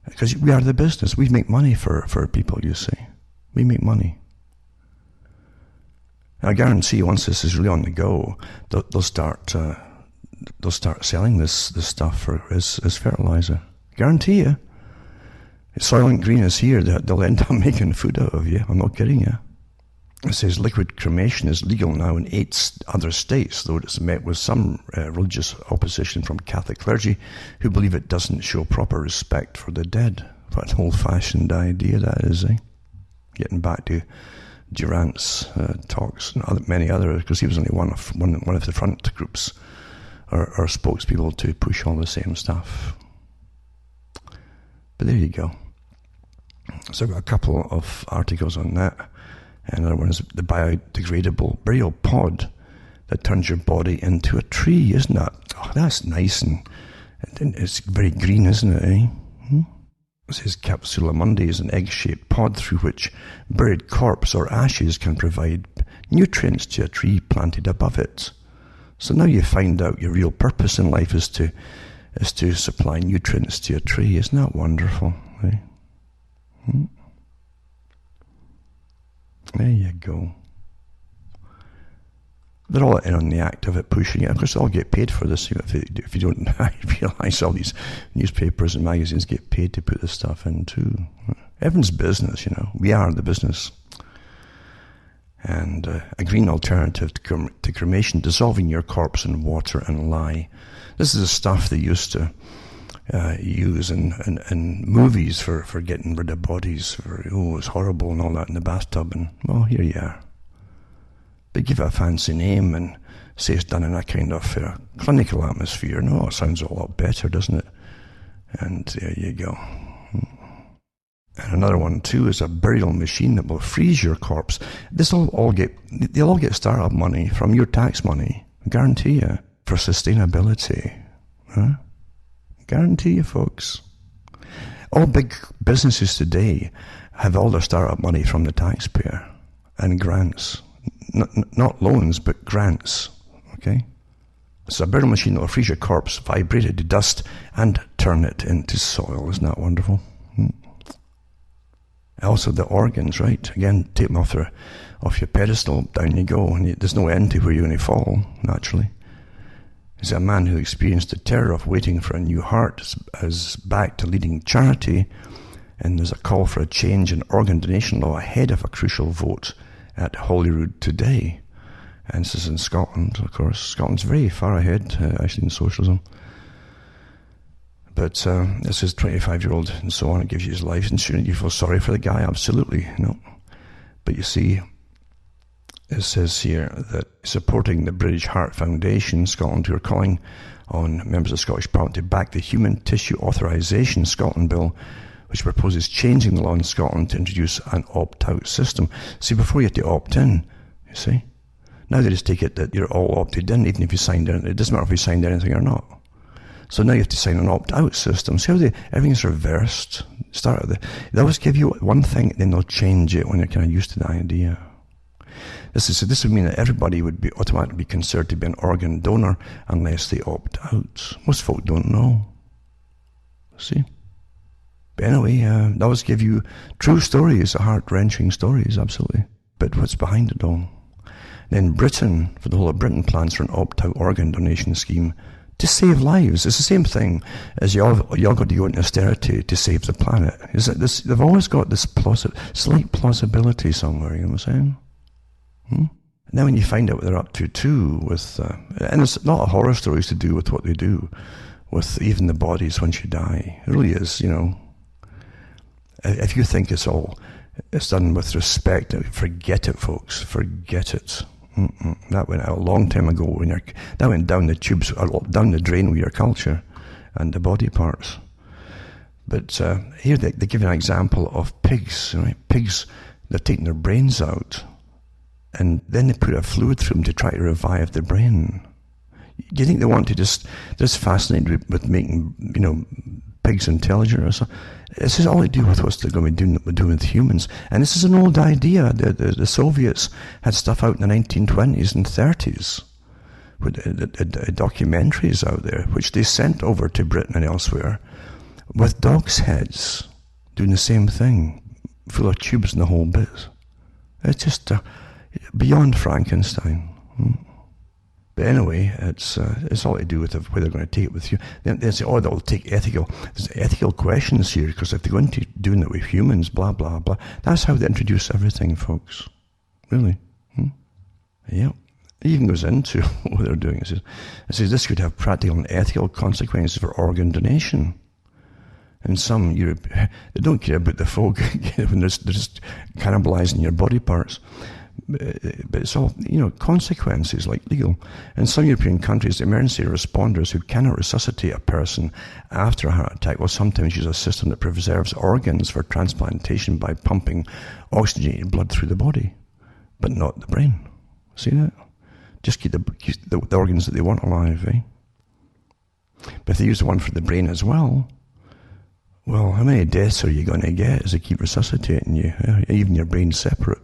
Because we are the business. We make money for people, you see. We make money. And I guarantee once this is really on the go, they'll start selling this stuff as fertilizer. Guarantee you. Soylent Green is here, they'll end up making food out of you. I'm not kidding you. It says liquid cremation is legal now in 8 other states, though it's met with some religious opposition from Catholic clergy who believe it doesn't show proper respect for the dead. What an old-fashioned idea that is, eh? Getting back to Durant's talks and many others, because he was only one of the front groups or spokespeople to push all the same stuff. But there you go. So I've got a couple of articles on that. And another one is the biodegradable burial pod that turns your body into a tree. Isn't that? Oh, that's nice, and it's very green, isn't it, eh? It says Capsula Mundi is an egg-shaped pod through which buried corpse or ashes can provide nutrients to a tree planted above it. So now you find out your real purpose in life is to supply nutrients to a tree. Isn't that wonderful? Eh? There you go. They're all in on the act of it, pushing it. Of course, they all get paid for this. If you don't realise, all these newspapers and magazines get paid to put this stuff in too. Everyone's business, We are the business. And a green alternative to cremation, dissolving your corpse in water and lye. This is the stuff they used to use in movies for getting rid of bodies. It's horrible and all that in the bathtub. And, well, here you are. They give it a fancy name and say it's done in a kind of clinical atmosphere. No, it sounds a lot better, doesn't it? And there you go. And another one too is a burial machine that will freeze your corpse. They'll all get startup money from your tax money. I guarantee you, for sustainability. Huh? Guarantee you, folks. All big businesses today have all their startup money from the taxpayer and grants. Not loans, but grants. Okay? It's a burial machine that will freeze your corpse, vibrate it to dust, and turn it into soil. Isn't that wonderful? Also the organs, right? Again, take them off your pedestal, down you go, and there's no end to where you're going to fall, naturally. There's a man who experienced the terror of waiting for a new heart as back to leading charity, and there's a call for a change in organ donation law ahead of a crucial vote at Holyrood today. And this is in Scotland, of course. Scotland's very far ahead, actually, in socialism. But this is 25-year-old and so on. It gives you his life insurance. You feel sorry for the guy, absolutely. But you see, it says here that supporting the British Heart Foundation, Scotland, who are calling on members of Scottish Parliament to back the Human Tissue Authorisation Scotland Bill, which proposes changing the law in Scotland to introduce an opt-out system. See, before you had to opt in, you see. Now they just take it that you're all opted in, even if you signed in. It doesn't matter if you signed anything or not. So now you have to sign an opt-out system. See how everything's reversed? They always give you one thing, then they'll change it when you're kind of used to the idea. This would mean that everybody would be automatically considered to be an organ donor unless they opt out. Most folk don't know. See? But anyway, that always give you true stories, heart-wrenching stories, absolutely. But what's behind it all? Then Britain, for the whole of Britain, plans for an opt-out organ donation scheme to save lives. It's the same thing as you all got to go into austerity to save the planet. They've always got this slight plausibility somewhere, you know what I'm saying? And then when you find out what they're up to too, and there's a lot of horror stories to do with what they do, with even the bodies once you die. It really is, you know. If you think it's done with respect, forget it, folks. Forget it. That went out a long time ago. That went down the tubes, down the drain with your culture and the body parts. But here they give an example of pigs. Right? Pigs, they're taking their brains out, and then they put a fluid through them to try to revive the brain. Do you think they want to just fascinated with making, you know, pigs intelligent or something? This is all to do with what they're going to be doing with humans. And this is an old idea. The Soviets had stuff out in the 1920s and 30s, with documentaries out there, which they sent over to Britain and elsewhere, with dogs' heads, doing the same thing, full of tubes and the whole bit. It's just beyond Frankenstein. But anyway, it's all to do with where they're going to take it with you. They say, oh, they'll take ethical. There's ethical questions here, because if they're going to doing it with humans, blah, blah, blah. That's how they introduce everything, folks. Really. Yeah. It even goes into what they're doing. It says this could have practical and ethical consequences for organ donation. In some Europe, they don't care about the folk when they're just cannibalizing your body parts. But it's all, you know, consequences like legal. In some European countries, emergency responders who cannot resuscitate a person after a heart attack will sometimes use a system that preserves organs for transplantation by pumping oxygenated blood through the body, but not the brain. See that? Just keep the organs that they want alive, eh? But if they use the one for the brain as well, how many deaths are you going to get as they keep resuscitating you? Even your brain's separate.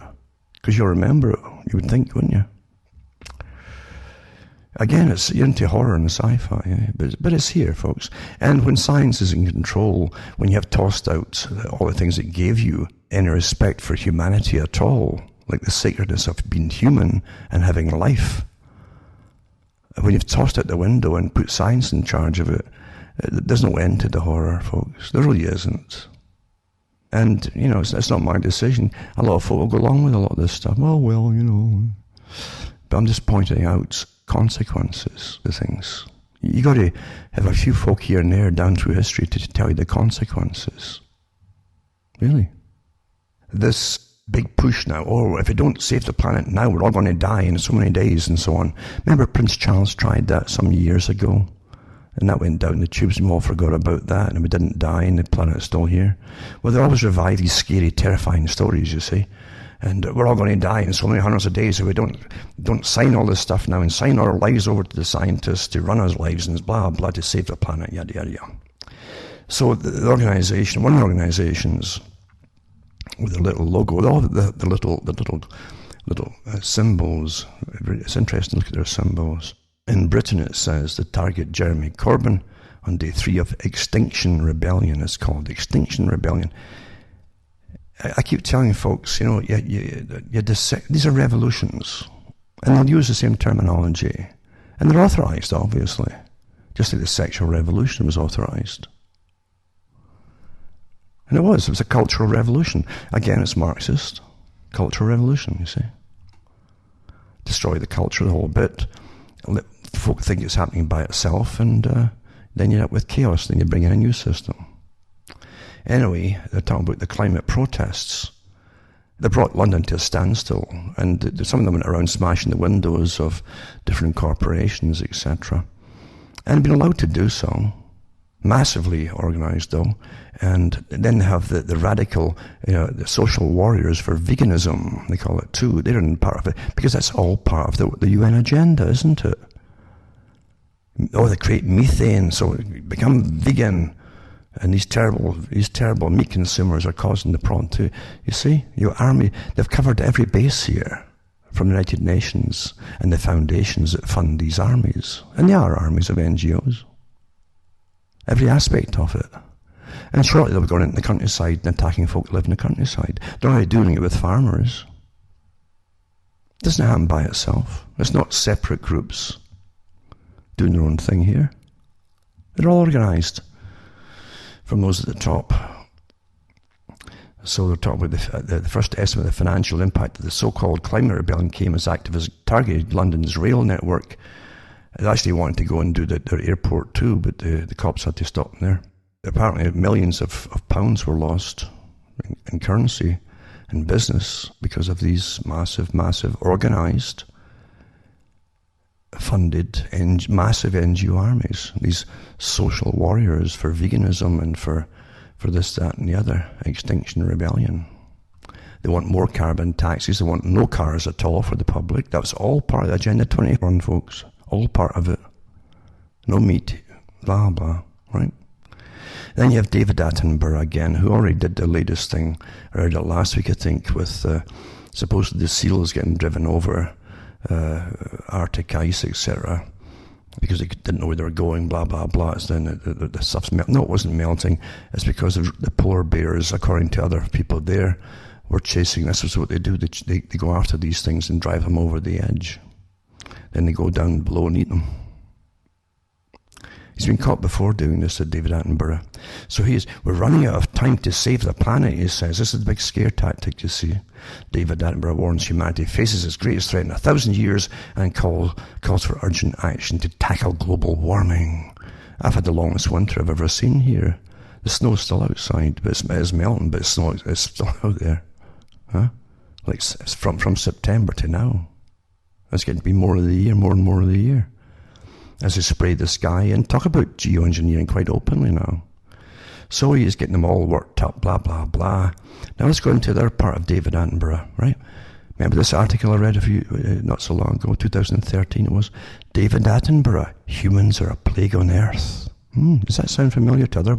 Because you'll remember it, you would think, wouldn't you? Again, you're into horror and sci-fi, but it's here, folks. And when science is in control, when you have tossed out all the things it gave you, any respect for humanity at all, like the sacredness of being human and having life, when you've tossed out the window and put science in charge of it, there's no end to the horror, folks. There really isn't. And, you know, it's not my decision. A lot of folk will go along with a lot of this stuff. Oh, well, you know. But I'm just pointing out consequences to things. You got to have a few folk here and there down through history to tell you the consequences. Really. This big push now, if we don't save the planet now, we're all going to die in so many days and so on. Remember Prince Charles tried that some years ago? And that went down the tubes and we all forgot about that, and we didn't die and the planet's still here. Well, they always revive these scary, terrifying stories, you see. And we're all going to die in so many hundreds of days if we don't sign all this stuff now and sign our lives over to the scientists to run our lives and blah, blah, to save the planet, yada, yada, yada. So the organization, one of the organizations with a little logo, with all the little symbols, it's interesting to look at their symbols. In Britain, it says to target Jeremy Corbyn on day 3 of Extinction Rebellion. It's called Extinction Rebellion. I keep telling folks, you know, these are revolutions, and they'll use the same terminology, and they're authorized, obviously, just like the sexual revolution was authorized. And it was a cultural revolution. Again, it's Marxist. Cultural revolution, you see. Destroy the culture, the whole bit. Let folk think it's happening by itself, and then you're up with chaos. Then you bring in a new system. Anyway, they're talking about the climate protests. They brought London to a standstill, and some of them went around smashing the windows of different corporations, etc. And been allowed to do so. Massively organized, though. And then they have the radical, the social warriors for veganism, they call it too. They're in part of it, because that's all part of the UN agenda, isn't it? Oh, they create methane, so become vegan. And these terrible meat consumers are causing the problem too. You see, your army, they've covered every base here from the United Nations and the foundations that fund these armies. And they are armies of NGOs. Every aspect of it. And shortly they'll be going into the countryside and attacking folk who live in the countryside. They're already doing it with farmers. It doesn't happen by itself. It's not separate groups doing their own thing here. They're all organised from those at the top. So they're talking about the first estimate of the financial impact of the so-called climate rebellion came as activists targeted London's rail network. They actually wanted to go and do their airport too, but the cops had to stop them there. Apparently millions of pounds were lost in currency and business because of these massive organised, funded, massive NGO armies. These social warriors for veganism and for this, that and the other, Extinction Rebellion. They want more carbon taxes, they want no cars at all for the public. That was all part of the Agenda 2021, folks. All part of it. No meat, blah, blah, right? Then you have David Attenborough again, who already did the latest thing. I heard it last week, I think, with supposedly the seals getting driven over Arctic ice, etc., because they didn't know where they were going, blah, blah, blah. It's then the stuff's melting. No, it wasn't melting. It's because of the polar bears, according to other people there, were chasing. This is what they do. They go after these things and drive them over the edge. Then they go down below and eat them. He's been caught before doing this, said David Attenborough. So we're running out of time to save the planet, he says. This is the big scare tactic, you see. David Attenborough warns humanity faces its greatest threat in 1,000 years and calls for urgent action to tackle global warming. I've had the longest winter I've ever seen here. The snow's still outside, but it's melting, but it's still out there. Huh? Like it's from September to now. It's getting to be more of the year, more and more of the year. As they spray the sky and talk about geoengineering quite openly now. So he is getting them all worked up, blah, blah, blah. Now let's go into the other part of David Attenborough, right? Remember this article I read not so long ago, 2013 it was? David Attenborough, humans are a plague on Earth. Does that sound familiar to other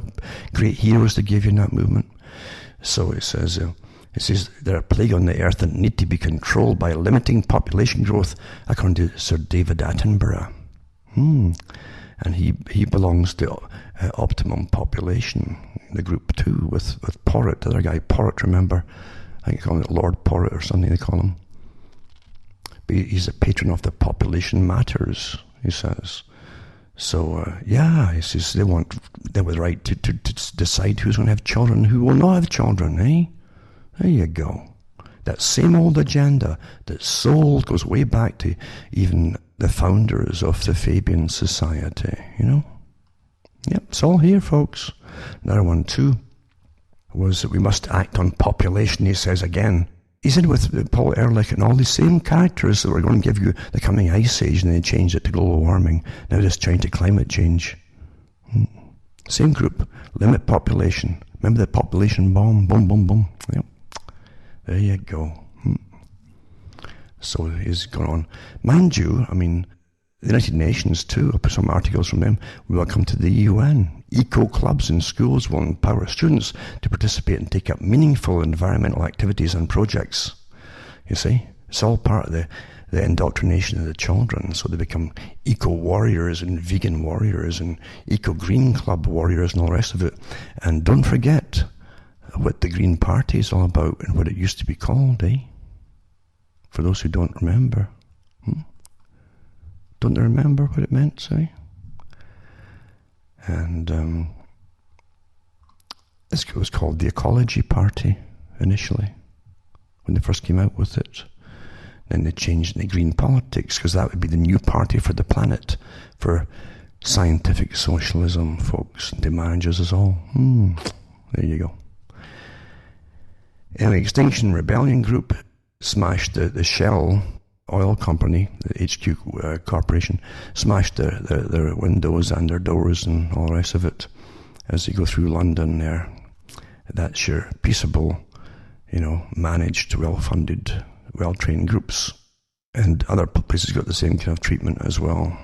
great heroes that gave you in that movement? So it says they're a plague on the Earth and need to be controlled by limiting population growth, according to Sir David Attenborough. And he belongs to Optimum Population, the group too, with Porritt, the other guy, Porritt, remember? I think they call him Lord Porritt or something they call him. But he's a patron of the Population Matters, he says. So, he says they have the right to decide who's going to have children, who will not have children, eh? There you go. That same old agenda that's sold goes way back to even the founders of the Fabian Society, you know? Yep, it's all here, folks. Another one, too, was that we must act on population, he says again. He's in with Paul Ehrlich and all these same characters that were going to give you the coming ice age, and they changed it to global warming. Now they're just trying to climate change. Same group, limit population. Remember the population bomb? Boom, boom, boom. Yep. There you go. So he's gone on. Mind you, I mean, the United Nations too, I'll put some articles from them. We will come to the UN. Eco-clubs in schools will empower students to participate and take up meaningful environmental activities and projects. You see? It's all part of the indoctrination of the children, so they become eco-warriors and vegan warriors and eco-green club warriors and all the rest of it. And don't forget what the Green Party is all about and what it used to be called, eh? For those who don't remember. Don't they remember what it meant, say? And it was called the Ecology Party, initially, when they first came out with it. Then they changed into green politics, because that would be the new party for the planet, for scientific socialism, folks, and to manage us all. There you go. An Extinction Rebellion group smashed the Shell oil company, the HQ corporation, smashed their windows and their doors and all the rest of it as they go through London there. That's your peaceable, managed, well-funded, well-trained groups. And other places got the same kind of treatment as well,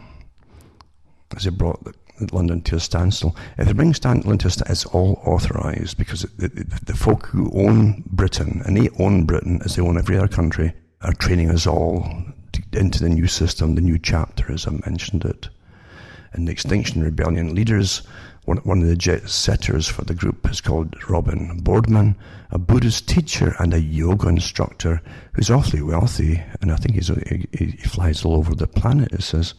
as they brought London to a standstill. If they bring London to a standstill, it's all authorised, because the folk who own Britain, and they own Britain as they own every other country, are training us all into the new system, the new chapter, as I mentioned it. And the Extinction Rebellion leaders, one of the jet setters for the group is called Robin Boardman, a Buddhist teacher and a yoga instructor who's awfully wealthy, and I think he flies all over the planet, it says.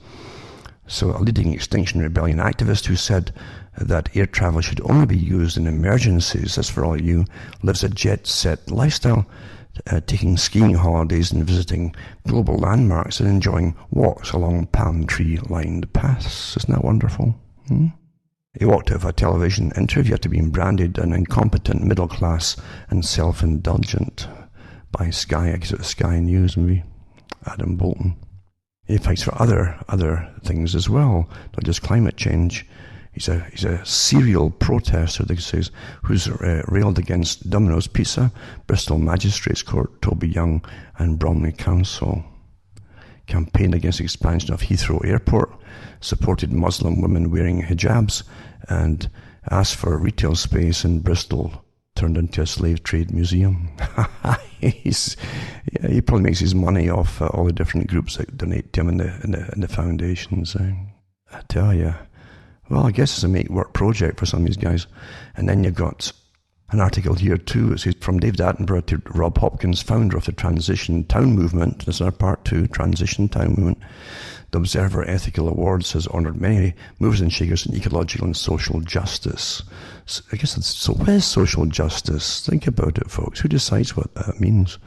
So a leading Extinction Rebellion activist who said that air travel should only be used in emergencies, that's for all you, lives a jet-set lifestyle, taking skiing holidays and visiting global landmarks and enjoying walks along palm tree-lined paths. Isn't that wonderful? He walked out of a television interview after being branded an incompetent, middle-class and self-indulgent by Sky, I guess it was Sky News maybe, Adam Bolton. He fights for other things as well, not just climate change. He's a serial protester, they say, who's railed against Domino's Pizza, Bristol Magistrates Court, Toby Young and Bromley Council. Campaigned against expansion of Heathrow Airport, supported Muslim women wearing hijabs, and asked for retail space in Bristol turned into a slave trade museum. He probably makes his money off all the different groups that donate to him in the foundations. I tell you. Well, I guess it's a make-work project for some of these guys. And then you've got an article here too. It says, from David Attenborough to Rob Hopkins, founder of the Transition Town Movement. This is our part 2, Transition Town Movement. The Observer Ethical Awards has honoured many movers and shakers in ecological and social justice. So I guess so what is social justice? Think about it, folks. Who decides what that means?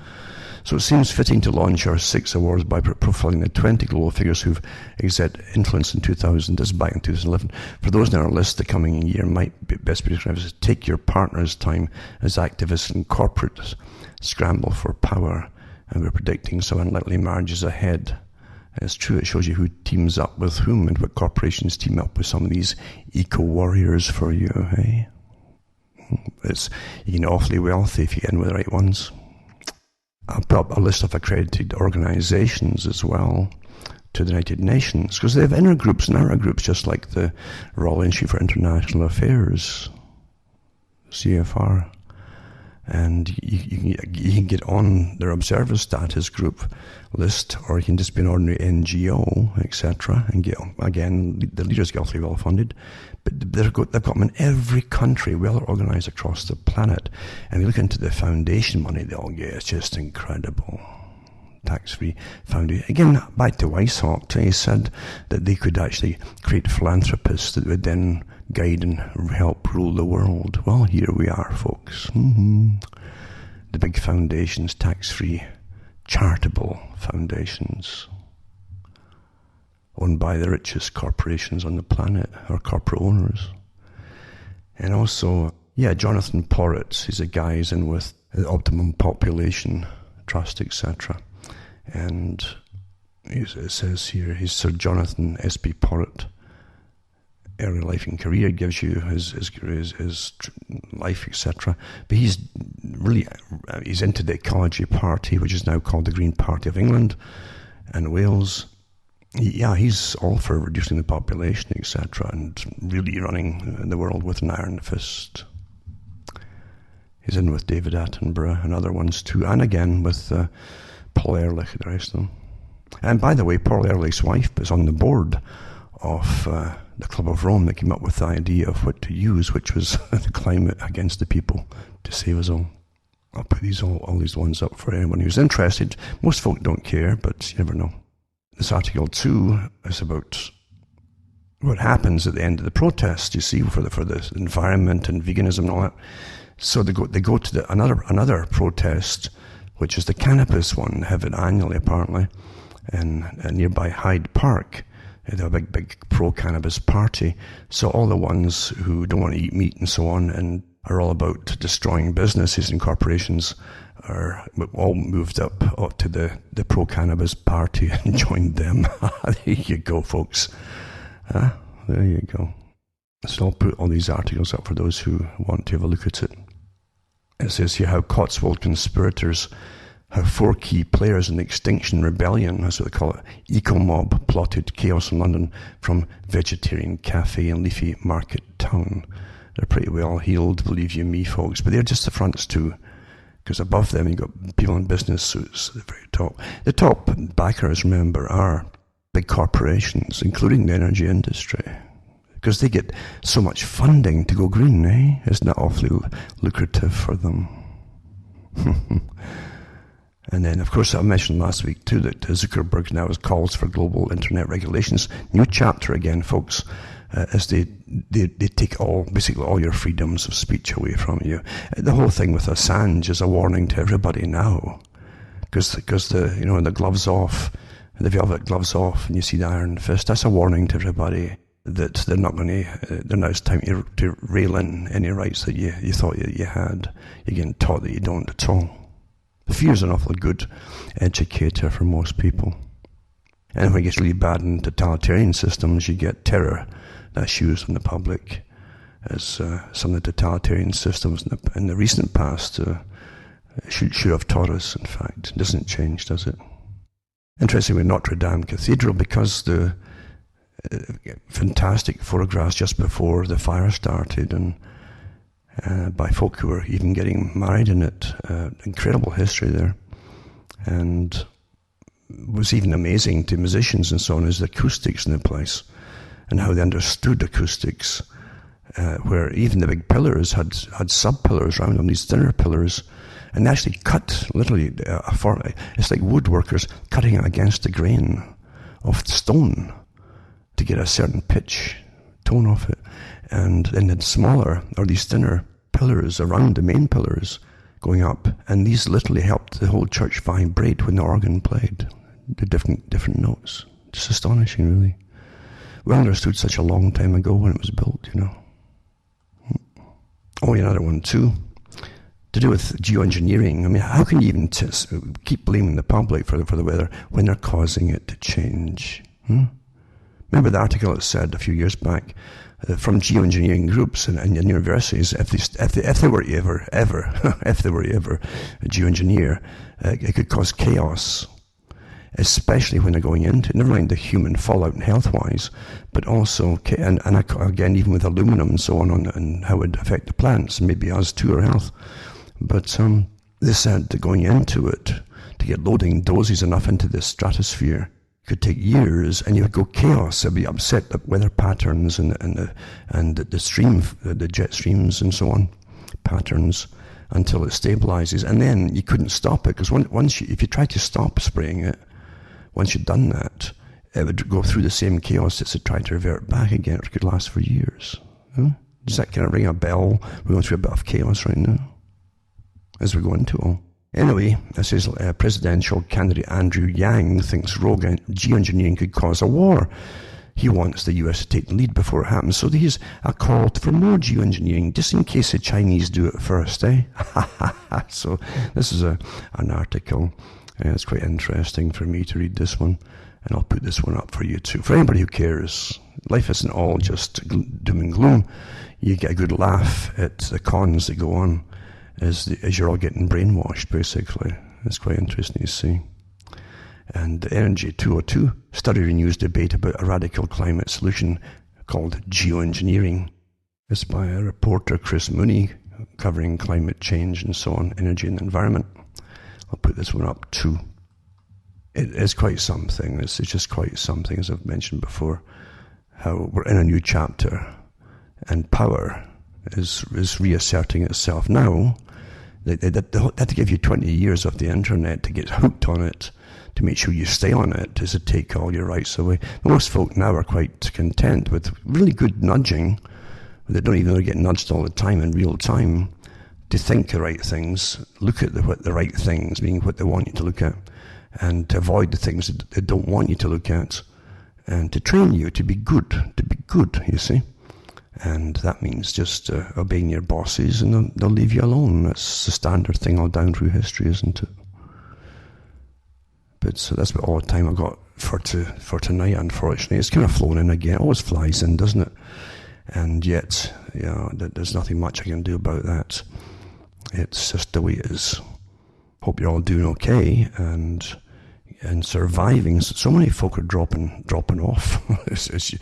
So it seems fitting to launch our 6 awards by profiling the 20 global figures who've exerted influence in 2000. This is back in 2011. For those in our list, the coming year might be best be described as take your partner's time as activists and corporates scramble for power. And we're predicting some unlikely marriages ahead. And it's true, it shows you who teams up with whom and what corporations team up with some of these eco-warriors for you, hey? You can get awfully wealthy if you get in with the right ones. I put up a list of accredited organizations as well to the United Nations, because they have inner groups and outer groups, just like the Royal Institute for International Affairs, CFR. And you can get on their observer status group list, or you can just be an ordinary NGO, etc. And get, again, the leaders get awfully well funded, but they've got them in every country, well organized across the planet. And we look into the foundation money they all get, it's just incredible. Tax-free foundation. Again, back to Weishaupt, he said that they could actually create philanthropists that would then guide and help rule the world. Well, here we are, folks. The big foundations, tax-free, charitable foundations, owned by the richest corporations on the planet, or corporate owners. And also, Jonathan Porritt, he's a guy who's in with the Optimum Population Trust, etc. And it says here, he's Sir Jonathan S.P. Porritt. Early life and career gives you his life, etc. But he's into the Ecology Party, which is now called the Green Party of England and Wales. He's all for reducing the population, etc., and really running the world with an iron fist. He's in with David Attenborough and other ones too, and again with Paul Ehrlich and the rest of them. And by the way, Paul Ehrlich's wife is on the board of the Club of Rome that came up with the idea of what to use, which was the climate against the people to save us all. I'll put all these ones up for anyone who's interested. Most folk don't care, but you never know. This article too is about what happens at the end of the protest, you see, for the environment and veganism and all that. So they go to another protest, which is the cannabis one. They have it annually, apparently, in nearby Hyde Park. They have a big pro-cannabis party. So all the ones who don't want to eat meat and so on and are all about destroying businesses and corporations are all moved up to the pro-cannabis party and joined them. There you go, folks. There you go. So I'll put all these articles up for those who want to have a look at it. It says here how Cotswold conspirators have 4 key players in the Extinction Rebellion, that's what they call it, eco-mob plotted chaos in London from vegetarian cafe and leafy market town. They're pretty well heeled, believe you me, folks, but they're just the fronts to Because above them, you've got people in business suits at the very top. The top backers, remember, are big corporations, including the energy industry. Because they get so much funding to go green, eh? Isn't that awfully lucrative for them? And then, of course, I mentioned last week, too, that Zuckerberg now has calls for global internet regulations. New chapter again, folks, as they take basically all your freedoms of speech away from you. The whole thing with Assange is a warning to everybody now. Because the gloves off, the velvet gloves off, and you see the iron fist, that's a warning to everybody that they're not going to, now it's time to rail in any rights that you thought you had. You're getting taught that you don't at all. Fear is an awfully good educator for most people. And when it gets really bad in totalitarian systems, you get terror that's used on the public, as some of the totalitarian systems in the recent past should have taught us, in fact. It doesn't change, does it? Interestingly, Notre Dame Cathedral, because the fantastic photographs just before the fire started, and by folk who were even getting married in it. Incredible history there. And was even amazing to musicians and so on is the acoustics in the place and how they understood acoustics, where even the big pillars had sub-pillars around them, these thinner pillars, and they actually cut, literally, it's like woodworkers cutting it against the grain of stone to get a certain pitch, tone off it. And then the smaller, or these thinner pillars around the main pillars going up, and these literally helped the whole church vibrate when the organ played the different notes. Just astonishing, really. Well understood such a long time ago when it was built, Oh, another one too, to do with geoengineering. I mean, how can you even keep blaming the public for the weather when they're causing it to change? Remember the article that said a few years back, from geoengineering groups and universities, if they were ever geoengineer, it could cause chaos, especially when they're going into it. Never mind the human fallout and health-wise, but also, and again, even with aluminum and so on, and how it would affect the plants, and maybe us too, our health. But they said that going into it, to get loading doses enough into the stratosphere, could take years, and you would go chaos. It'd be upset the weather patterns and the stream, the jet streams and so on, patterns, until it stabilizes, and then you couldn't stop it, because if you tried to stop spraying it, once you'd done that, it would go through the same chaos as it tried to revert back again. It could last for years. Does that kind of ring a bell? We're going through a bit of chaos right now as we go into it all. Anyway, this is presidential candidate Andrew Yang thinks rogue geoengineering could cause a war. He wants the US to take the lead before it happens. So here's a call for more geoengineering, just in case the Chinese do it first, eh? So this is an article. It's quite interesting for me to read this one, and I'll put this one up for you too. For anybody who cares, life isn't all just doom and gloom. You get a good laugh at the cons that go on as you're all getting brainwashed, basically. It's quite interesting to see. And Energy 202, study renews debate about a radical climate solution called geoengineering. It's by a reporter, Chris Mooney, covering climate change and so on, energy and environment. I'll put this one up too. It is quite something. It's just quite something, as I've mentioned before, how we're in a new chapter and power is reasserting itself now. They had to give you 20 years of the internet to get hooked on it, to make sure you stay on it, is to take all your rights away. Most folk now are quite content with really good nudging. They don't even know they're getting nudged all the time in real time to think the right things, look at the right things, meaning what they want you to look at, and to avoid the things that they don't want you to look at, and to train you to be good, you see. And that means just obeying your bosses, and they'll leave you alone. That's the standard thing all down through history, isn't it? But so that's about all the time I've got for tonight, unfortunately. It's kind of flown in again. It always flies in, doesn't it? And yet, there's nothing much I can do about that. It's just the way it is. Hope you're all doing okay and surviving. So many folk are dropping off as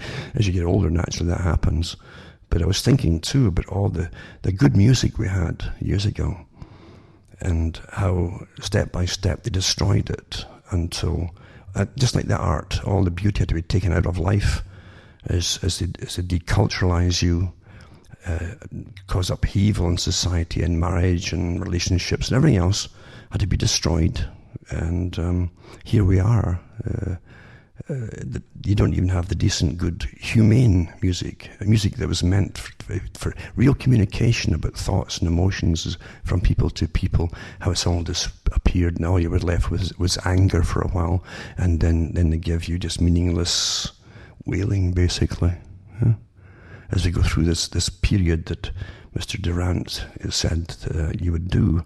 you get older. Naturally, that happens. But I was thinking too about all the good music we had years ago, and how step by step they destroyed it until, just like the art, all the beauty had to be taken out of life as they deculturalize you, cause upheaval in society and marriage and relationships and everything else had to be destroyed. And here we are. You don't even have the decent, good, humane music that was meant for real communication about thoughts and emotions from people to people, how it's all disappeared, and all you were left with was anger for a while, and then they give you just meaningless wailing, basically. Yeah? As we go through this period that Mr. Durant said you would do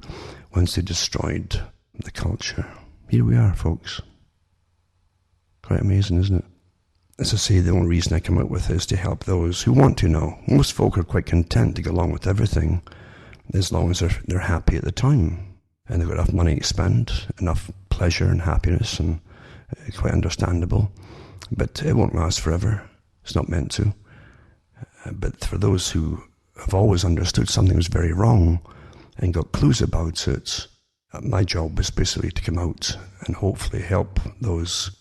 once they destroyed the culture. Here we are, folks. Quite amazing, isn't it? As I say, the only reason I come out with this is to help those who want to know. Most folk are quite content to go along with everything, as long as they're happy at the time. And they've got enough money to spend, enough pleasure and happiness, and quite understandable. But it won't last forever. It's not meant to. But for those who have always understood something was very wrong and got clues about it, my job was basically to come out and hopefully help those,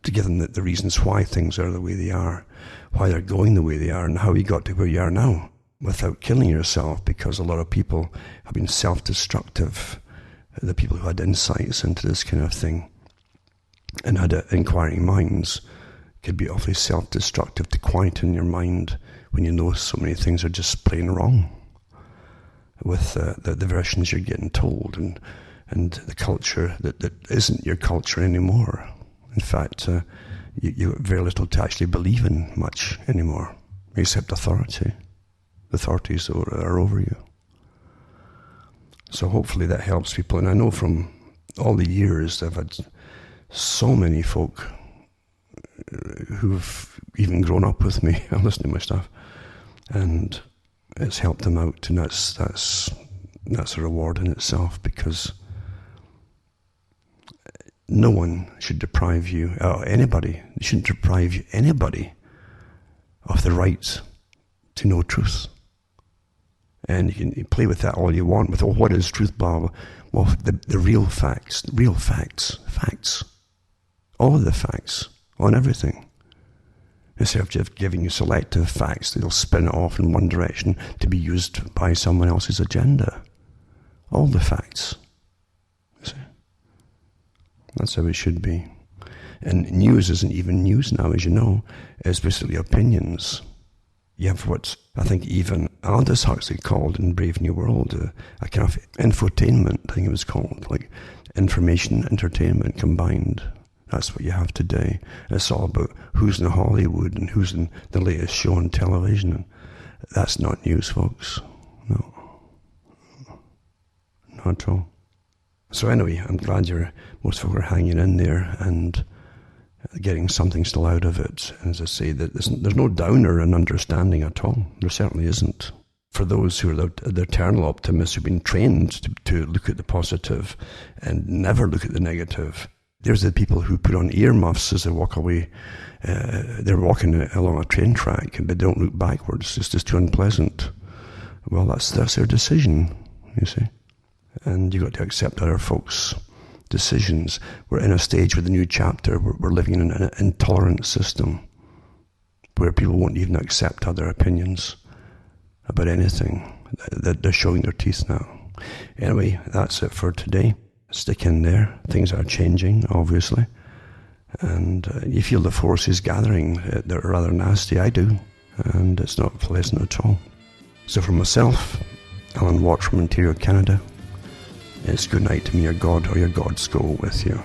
to give them the reasons why things are the way they are, why they're going the way they are, and how you got to where you are now without killing yourself, because a lot of people have been self-destructive, the people who had insights into this kind of thing and had inquiring minds could be awfully self-destructive to quieten your mind when you know so many things are just plain wrong with the versions you're getting told and the culture that isn't your culture anymore. In fact, you have very little to actually believe in much anymore, except authority. The authorities are over you. So hopefully that helps people. And I know from all the years I've had so many folk who've even grown up with me and listened to my stuff, and it's helped them out, and that's a reward in itself, because no one should deprive you, anybody shouldn't deprive anybody of the right to know truth. And you can play with that all you want, with what is truth, blah, blah. Well, the real facts, all of the facts on everything. Instead of just giving you selective facts, they'll spin it off in one direction to be used by someone else's agenda. All the facts. You see? That's how it should be. And news isn't even news now, as you know. It's basically opinions. You have what I think even Aldous Huxley called in Brave New World a kind of infotainment, I think it was called, like information, entertainment combined. That's what you have today. It's all about who's in Hollywood and who's in the latest show on television. And that's not news, folks. No. Not at all. So anyway, I'm glad most folk are hanging in there and getting something still out of it. And as I say, there's no downer in understanding at all. There certainly isn't. For those who are the eternal optimists who've been trained to look at the positive and never look at the negative, there's the people who put on earmuffs as they walk away. They're walking along a train track, but they don't look backwards. It's just too unpleasant. Well, that's their decision, you see. And you've got to accept other folks' decisions. We're in a stage with a new chapter. We're living in an intolerant system where people won't even accept other opinions about anything. They're showing their teeth now. Anyway, that's it for today. Stick in there. Things are changing, obviously. And you feel the forces gathering. They're rather nasty, I do. And it's not pleasant at all. So for myself, Alan Watt from Ontario, Canada, it's good night to me, your God or your gods go with you.